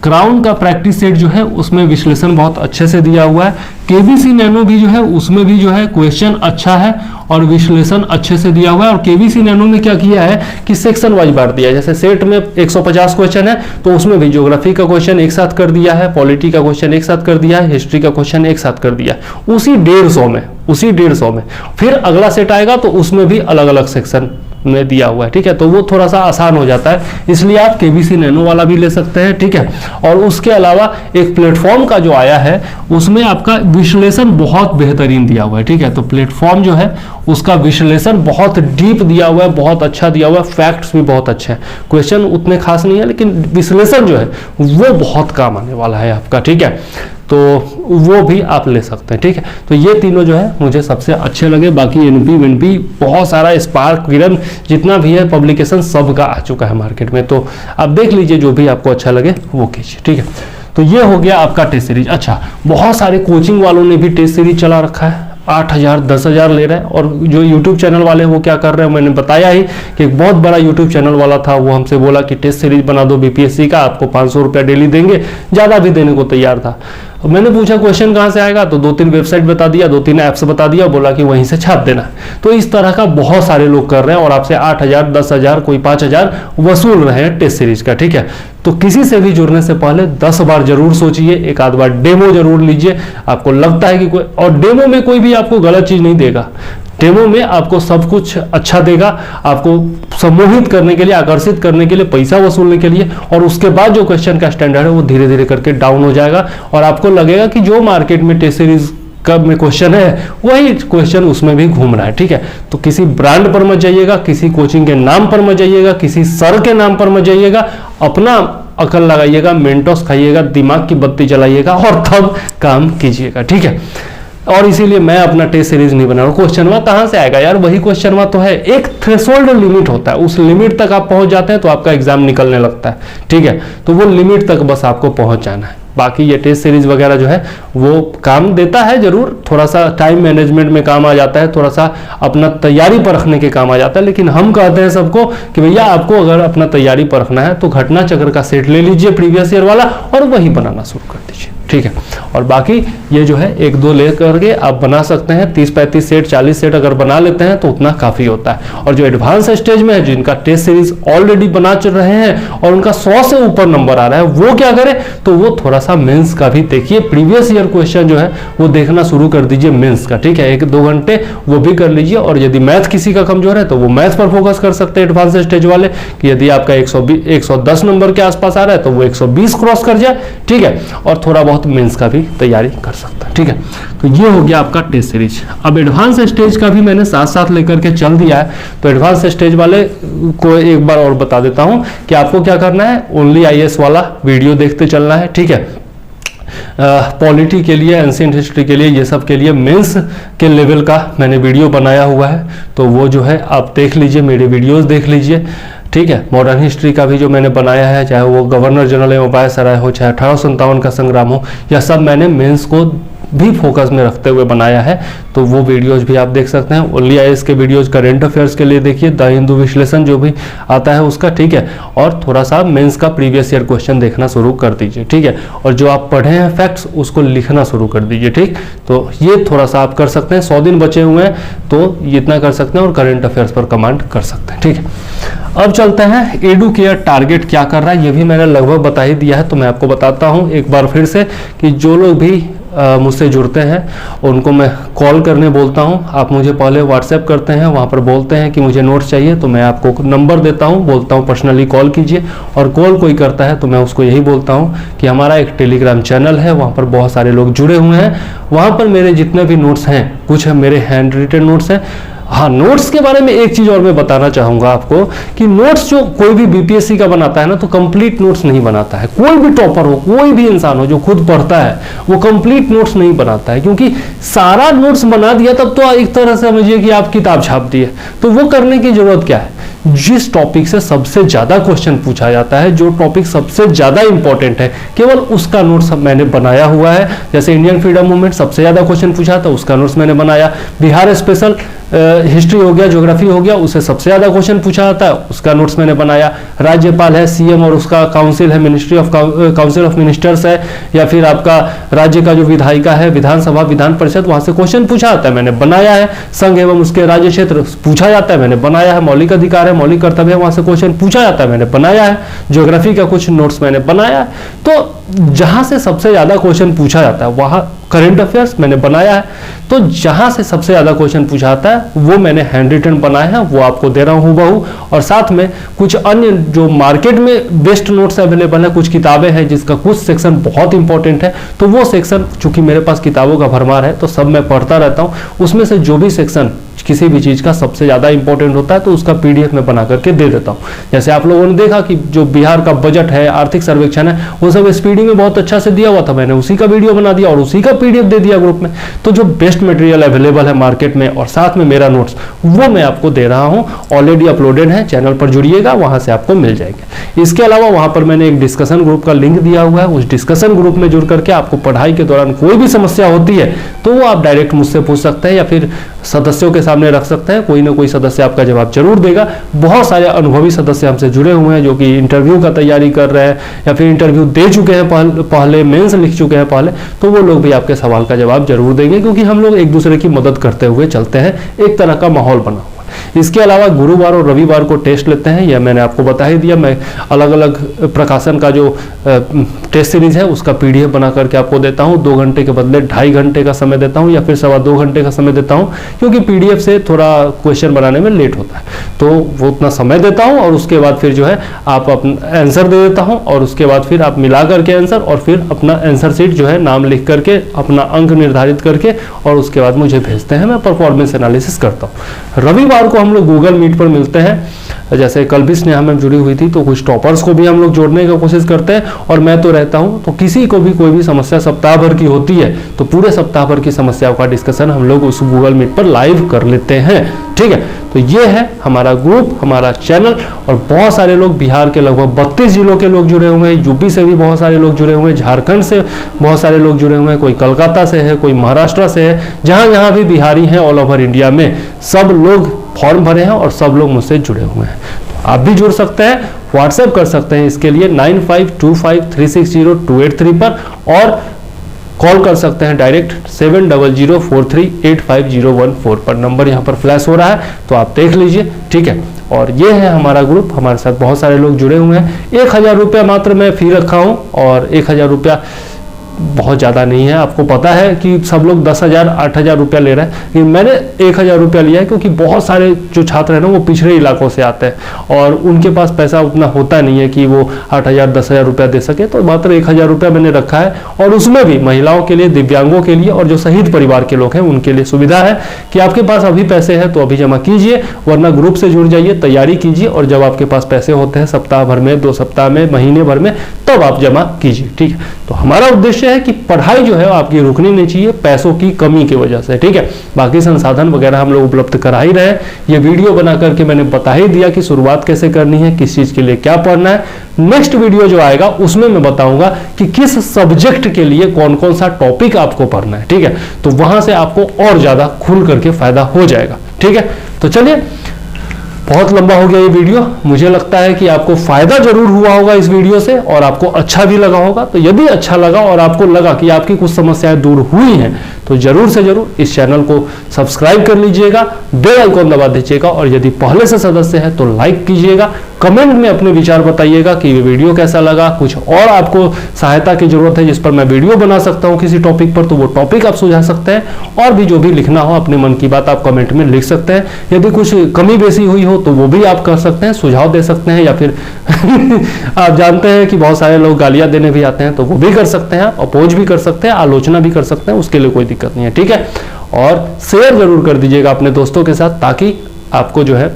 क्राउन का प्रैक्टिस सेट जो है उसमें विश्लेषण बहुत अच्छे से दिया हुआ है। केबीसी नैनो भी जो है उसमें भी जो है क्वेश्चन अच्छा है और विश्लेषण अच्छे से दिया हुआ है। और केबीसी नैनो में क्या किया है कि सेक्शन वाइज बांट दिया है। जैसे सेट में 150 क्वेश्चन है, तो उसमें भी ज्योग्राफी का क्वेश्चन एक साथ कर दिया है, पॉलिटी का क्वेश्चन एक साथ कर दिया है, हिस्ट्री का क्वेश्चन एक साथ कर दिया, उसी 150 में। फिर अगला सेट आएगा तो उसमें भी अलग अलग सेक्शन में दिया हुआ है, ठीक है। तो वो थोड़ा सा आसान हो जाता है, इसलिए आप केबीसी नैनो वाला भी ले सकते हैं, ठीक है। और उसके अलावा एक प्लेटफॉर्म का जो आया है उसमें आपका विश्लेषण बहुत बेहतरीन दिया हुआ है, ठीक है। तो प्लेटफॉर्म जो है उसका विश्लेषण बहुत डीप दिया हुआ है, बहुत अच्छा दिया हुआ है, फैक्ट्स भी बहुत अच्छे हैं, क्वेश्चन उतने खास नहीं है, लेकिन विश्लेषण जो है वो बहुत काम आने वाला है आपका, ठीक है। तो वो भी आप ले सकते हैं, ठीक है। तो ये तीनों जो है मुझे सबसे अच्छे लगे। बाकी एनपी बहुत सारा स्पार्क किरण जितना भी है पब्लिकेशन सबका आ चुका है मार्केट में, तो आप देख लीजिए जो भी आपको अच्छा लगे वो कीजिए, ठीक है। तो ये हो गया आपका टेस्ट सीरीज। अच्छा, बहुत सारे कोचिंग वालों ने भी टेस्ट सीरीज चला रखा है, 8,000 10,000 ले रहे हैं। और जो YouTube चैनल वाले हैं वो क्या कर रहे हैं, मैंने बताया ही कि एक बहुत बड़ा YouTube चैनल वाला था, वो हमसे बोला कि टेस्ट सीरीज बना दो बीपीएससी का, आपको 500 रुपया डेली देंगे, ज़्यादा भी देने को तैयार था। मैंने पूछा क्वेश्चन कहाँ से आएगा, तो 2-3 वेबसाइट बता दिया, 2-3 ऐप्स बता दिया, बोला कि वहीं से छाप देना। तो इस तरह का बहुत सारे लोग कर रहे हैं और आपसे 8,000, 10,000, कोई 5,000 वसूल रहे हैं टेस्ट सीरीज का। ठीक है, तो किसी से भी जुड़ने से पहले 10 बार जरूर सोचिए, एक आध बार डेमो जरूर लीजिए। आपको लगता है कि कोई, और डेमो में कोई भी आपको गलत चीज नहीं देगा, डेमो में आपको सब कुछ अच्छा देगा, आपको सम्मोहित करने के लिए, आकर्षित करने के लिए, पैसा वसूलने के लिए। और उसके बाद जो क्वेश्चन का स्टैंडर्ड है वो धीरे धीरे करके डाउन हो जाएगा और आपको लगेगा कि जो मार्केट में टेस्ट सीरीज कब में क्वेश्चन है वही क्वेश्चन उसमें भी घूम रहा है। ठीक है, तो किसी ब्रांड पर मत जाइएगा, किसी कोचिंग के नाम पर मत जाइएगा, किसी सर के नाम पर मत जाइएगा, अपना अकल लगाइएगा, मेंटोस खाइएगा, दिमाग की बत्ती जलाइएगा और तब काम कीजिएगा। ठीक है, और इसीलिए मैं अपना टेस्ट सीरीज नहीं बना रहा हूं। क्वेश्चन कहां से आएगा यार, वही क्वेश्चन तो है, एक थ्रेशोल्ड लिमिट होता है, उस लिमिट तक आप पहुंच जाते हैं तो आपका एग्जाम निकलने लगता है। ठीक है, तो वो लिमिट तक बस आपको पहुंच जाना है। बाकी ये टेस्ट सीरीज वगैरह जो है वो काम देता है जरूर, थोड़ा सा टाइम मैनेजमेंट में काम आ जाता है, थोड़ा सा अपना तैयारी परखने के काम आ जाता है। लेकिन हम कहते हैं सबको कि भैया आपको अगर अपना तैयारी परखना है तो घटना चक्र का सेट ले लीजिए प्रीवियस ईयर वाला और वही बनाना शुरू कर दीजिए। ठीक है, और बाकी ये जो है 1-2 लेकर के आप बना सकते हैं, 30-35 सेट 40 सेट अगर बना लेते हैं तो उतना काफी होता है। और जो एडवांस स्टेज में है, जिनका टेस्ट सीरीज ऑलरेडी बना चल रहे हैं और उनका 100 से ऊपर नंबर आ रहा है, वो क्या करे, तो वो थोड़ा सा मेंस का भी देखिए, प्रीवियस ईयर क्वेश्चन जो है वो देखना शुरू कर दीजिए मेंस का। ठीक है, 1-2 घंटे वो भी कर लीजिए। और यदि मैथ किसी का कमजोर है तो वो मैथ पर फोकस कर सकते हैं एडवांस स्टेज वाले, कि यदि आपका 110 नंबर के आसपास आ रहा है तो वो 120 क्रॉस कर जाए। ठीक है, और थोड़ा बहुत मेंस का भी तैयारी कर सकता है। ठीक है, तो ये हो गया आपका टेस्ट सीरीज। अब एडवांस स्टेज का भी मैंने साथ साथ लेकर के चल दिया है, तो एडवांस स्टेज वाले को एक बार और बता देता हूं कि आपको क्या करना है, ओनली आईएएस वाला वीडियो देखते चलना है। ठीक है, पॉलिटी के लिए, एंशिएंट हिस्ट्री के लिए, ये सब के लिए मेंस के लेवल का मैंने वीडियो बनाया हुआ है, तो वो जो है आप देख लीजिए, मेरे वीडियोस देख लीजिए। ठीक है, मॉडर्न हिस्ट्री का भी जो मैंने बनाया है, चाहे वो गवर्नर जनरल एवं वायसराय हो, चाहे 1857 का संग्राम हो, यह सब मैंने मेंस को भी फोकस में रखते हुए बनाया है, तो वो वीडियोज भी आप देख सकते हैं। ओनली आईएएस के वीडियोज करंट अफेयर्स के लिए देखिए, द हिंदू विश्लेषण जो भी आता है उसका। ठीक है, और थोड़ा सा मेंस का प्रीवियस ईयर क्वेश्चन देखना शुरू कर दीजिए। ठीक है, और जो आप पढ़े हैं फैक्ट्स उसको लिखना शुरू कर दीजिए। ठीक, तो ये थोड़ा सा आप कर सकते हैं, 100 दिन बचे हुए हैं तो ये इतना कर सकते हैं और करंट अफेयर्स पर कमांड कर सकते हैं। ठीक है, अब चलते हैं एडुकेयर टारगेट क्या कर रहा है, ये भी मैंने लगभग बता ही दिया है, तो मैं आपको बताता हूँ एक बार फिर से कि जो लोग भी मुझसे जुड़ते हैं उनको मैं कॉल करने बोलता हूं। आप मुझे पहले व्हाट्सएप करते हैं, वहां पर बोलते हैं कि मुझे नोट्स चाहिए, तो मैं आपको नंबर देता हूं, बोलता हूं पर्सनली कॉल कीजिए। और कॉल कोई करता है तो मैं उसको यही बोलता हूं कि हमारा एक टेलीग्राम चैनल है, वहां पर बहुत सारे लोग जुड़े हुए हैं, वहां पर मेरे जितने भी नोट्स हैं, कुछ मेरे हैंड रिटन नोट्स हैं। हाँ, नोट्स के बारे में एक चीज और मैं बताना चाहूंगा आपको कि नोट्स जो कोई भी बीपीएससी का बनाता है ना, तो कंप्लीट नोट्स नहीं बनाता है। कोई भी टॉपर हो, कोई भी इंसान हो जो खुद पढ़ता है, वो कंप्लीट नोट्स नहीं बनाता है, क्योंकि सारा नोट्स बना दिया तब तो एक तरह से समझिए कि आप किताब छाप दिए। तो वो करने की जरूरत क्या है, जिस टॉपिक से सबसे ज्यादा क्वेश्चन पूछा जाता है, जो टॉपिक सबसे ज्यादा इंपॉर्टेंट है, केवल उसका नोट्स मैंने बनाया हुआ है। जैसे इंडियन फ्रीडम मूवमेंट सबसे ज्यादा क्वेश्चन पूछा था, उसका नोट्स मैंने बनाया। बिहार स्पेशल हिस्ट्री हो गया, ज्योग्राफी हो गया, उससे सबसे ज्यादा क्वेश्चन पूछा जाता है, उसका नोट्स मैंने बनाया। राज्यपाल है, सीएम और उसका काउंसिल है, ministry of council of ministers है, या फिर आपका राज्य का जो विधायिका है, विधानसभा, विधान परिषद, वहां से क्वेश्चन पूछा जाता है, मैंने बनाया है। संघ एवं उसके राज्य क्षेत्र पूछा जाता है, मैंने बनाया है। मौलिक अधिकार है, मौलिक कर्तव्य है, वहां से क्वेश्चन पूछा जाता है, मैंने बनाया है। ज्योग्राफी का कुछ नोट्स मैंने बनाया है। तो जहां से सबसे ज्यादा क्वेश्चन पूछा जाता है वहां करंट अफेयर्स मैंने बनाया है। तो जहां से सबसे ज्यादा क्वेश्चन पूछा जाता है वो मैंने हैंड रिटन बनाए हैं, वो आपको दे रहा हूं बहू। और साथ में कुछ अन्य जो मार्केट में बेस्ट नोट्स अवेलेबल है, कुछ किताबें हैं जिसका कुछ सेक्शन बहुत इंपॉर्टेंट है, तो वो सेक्शन, चूंकि मेरे पास किताबों का भरमार है तो सब मैं पढ़ता रहता हूं, उसमें से जो भी सेक्शन किसी भी चीज का सबसे ज्यादा इंपॉर्टेंट होता है तो उसका पीडीएफ में बना करके दे देता हूं। जैसे आप लोगों ने देखा कि जो बिहार का बजट है, आर्थिक सर्वेक्षण है, वो सब स्पीडी में बहुत अच्छा से दिया हुआ था, मैंने उसी का वीडियो बना दिया और उसी का पीडीएफ दे दिया ग्रुप में। तो जो बेस्ट मटेरियल अवेलेबल है मार्केट में और साथ में मेरा नोट्स, वो मैं आपको दे रहा हूं, ऑलरेडी अपलोडेड है, चैनल पर जुड़िएगा, वहां से आपको मिल जाएंगे। इसके अलावा वहां पर मैंने एक डिस्कशन ग्रुप का लिंक दिया हुआ है, उस डिस्कशन ग्रुप में जुड़ करके आपको पढ़ाई के दौरान कोई भी समस्या होती है तो वो आप डायरेक्ट मुझसे पूछ सकते हैं, या फिर सदस्यों के साथ सामने रख सकते हैं, कोई ना कोई सदस्य आपका जवाब जरूर देगा। बहुत सारे अनुभवी सदस्य हमसे जुड़े हुए हैं जो कि इंटरव्यू का तैयारी कर रहे हैं या फिर इंटरव्यू दे चुके हैं, पहले मेंस लिख चुके हैं पहले, तो वो लोग भी आपके सवाल का जवाब जरूर देंगे, क्योंकि हम लोग एक दूसरे की मदद करते हुए चलते हैं, एक तरह का माहौल बना। इसके अलावा गुरुवार और रविवार को टेस्ट लेते हैं, यह मैंने आपको बता ही दिया। मैं अलग अलग प्रकाशन का जो टेस्ट सीरीज है उसका पीडीएफ बना करके आपको देता हूं। 2 घंटे के बदले 2.5 घंटे का समय देता हूं या फिर 2.25 घंटे का समय देता हूं, क्योंकि पीडीएफ से थोड़ा क्वेश्चन बनाने में लेट होता है, तो वो उतना समय देता हूं और उसके बाद फिर जो है आप अपना आंसर दे देता हूं और उसके बाद फिर आप मिला करके आंसर और फिर अपना आंसर शीट जो है नाम लिख करके अपना अंक निर्धारित करके और उसके बाद मुझे भेजते हैं, मैं परफॉर्मेंस एनालिसिस करता हूँ। रविवार को हम लोग गूगल मीट पर मिलते हैं, जैसे कल भी स्नेहा मैम जुड़ी हुई थी, तो कुछ टॉपर्स को भी हम लोग जोड़ने की कोशिश करते हैं और मैं तो रहता हूं, तो किसी को भी कोई भी समस्या सप्ताह भर की होती है तो पूरे सप्ताह भर की समस्याओं का डिस्कशन हम लोग उस गूगल मीट पर लाइव कर लेते हैं। ठीक है, तो ये है हमारा ग्रुप, हमारा चैनल, और बहुत सारे लोग बिहार के लगभग 32 जिलों के लोग जुड़े हुए हैं, यूपी से भी बहुत सारे लोग जुड़े हुए हैं, झारखंड से बहुत सारे लोग जुड़े हुए हैं, कोई कोलकाता से है, कोई महाराष्ट्र से है, जहां जहां भी बिहारी हैं ऑल ओवर इंडिया में सब लोग फॉर्म भरे हैं और सब लोग मुझसे जुड़े हुए हैं। आप भी जुड़ सकते हैं, व्हाट्सएप कर सकते हैं इसके लिए 9525360283 पर, और कॉल कर सकते हैं डायरेक्ट 7004385014 पर। नंबर यहाँ पर फ्लैश हो रहा है तो आप देख लीजिए। ठीक है, और ये है हमारा ग्रुप, हमारे साथ बहुत सारे लोग जुड़े हुए हैं। 1000 रुपया मात्र मैं फी रखा हूँ, और 1000 रुपया बहुत ज़्यादा नहीं है। आपको पता है कि सब लोग 10,000 8,000 रुपया ले रहे हैं, लेकिन मैंने 1000 रुपया लिया है क्योंकि बहुत सारे जो छात्र हैं ना वो पिछड़े इलाकों से आते हैं और उनके पास पैसा उतना होता नहीं है कि वो 8,000 10,000 रुपया दे सके, तो मात्र 1000 रुपया मैंने रखा है। और उसमें भी महिलाओं के लिए, दिव्यांगों के लिए और जो शहीद परिवार के लोग हैं उनके लिए सुविधा है कि आपके पास अभी पैसे हैं तो अभी जमा कीजिए, वरना ग्रुप से जुड़ जाइए, तैयारी कीजिए, और जब आपके पास पैसे होते हैं सप्ताह भर में, 2 सप्ताह में, महीने भर में, तब आप जमा कीजिए। ठीक है, तो हमारा उद्देश्य है कि पढ़ाई जो है आपकी रुकनी नहीं चाहिए पैसों की कमी की वजह से। ठीक है, बाकी संसाधन वगैरह हम लोग उपलब्ध करा ही रहे हैं। ये वीडियो बना करके मैंने बता ही दिया कि शुरुआत कैसे करनी है, किस चीज के लिए क्या पढ़ना है। नेक्स्ट वीडियो जो आएगा उसमें मैं बताऊंगा कि किस सब्जेक्ट के लिए कौन कौन सा टॉपिक आपको पढ़ना है। ठीक है, तो वहां से आपको और ज्यादा खुल करके फायदा हो जाएगा। ठीक है, तो चलिए, बहुत लंबा हो गया ये वीडियो, मुझे लगता है कि आपको फायदा जरूर हुआ होगा इस वीडियो से और आपको अच्छा भी लगा होगा। तो यदि अच्छा लगा और आपको लगा कि आपकी कुछ समस्याएं दूर हुई हैं तो जरूर से जरूर इस चैनल को सब्सक्राइब कर लीजिएगा, बेल आइकॉन दबा दीजिएगा, और यदि पहले से सदस्य है तो लाइक कीजिएगा। कमेंट में अपने विचार बताइएगा कि ये वीडियो कैसा लगा, कुछ और आपको सहायता की जरूरत है जिस पर मैं वीडियो बना सकता हूँ किसी टॉपिक पर, तो वो टॉपिक आप सुझा सकते हैं। और भी जो भी लिखना हो अपने मन की बात आप कमेंट में लिख सकते हैं। यदि कुछ कमी बेसी हुई हो तो वो भी आप कर सकते हैं, सुझाव दे सकते हैं, या फिर आप जानते हैं कि बहुत सारे लोग गालियां देने भी आते हैं तो वो भी कर सकते हैं, आप अपोज भी कर सकते हैं, आलोचना भी कर सकते हैं, उसके लिए कोई दिक्कत नहीं है। ठीक है, और शेयर जरूर कर दीजिएगा अपने दोस्तों के साथ, ताकि आपको जो है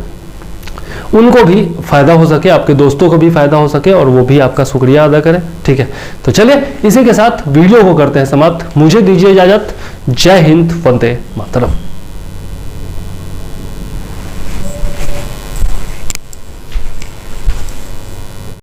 उनको भी फायदा हो सके, आपके दोस्तों को भी फायदा हो सके और वो भी आपका शुक्रिया अदा करें। ठीक है, तो चलिए इसी के साथ वीडियो को करते हैं समाप्त। मुझे दीजिए इजाजत। जय हिंद, वंदे मातरम।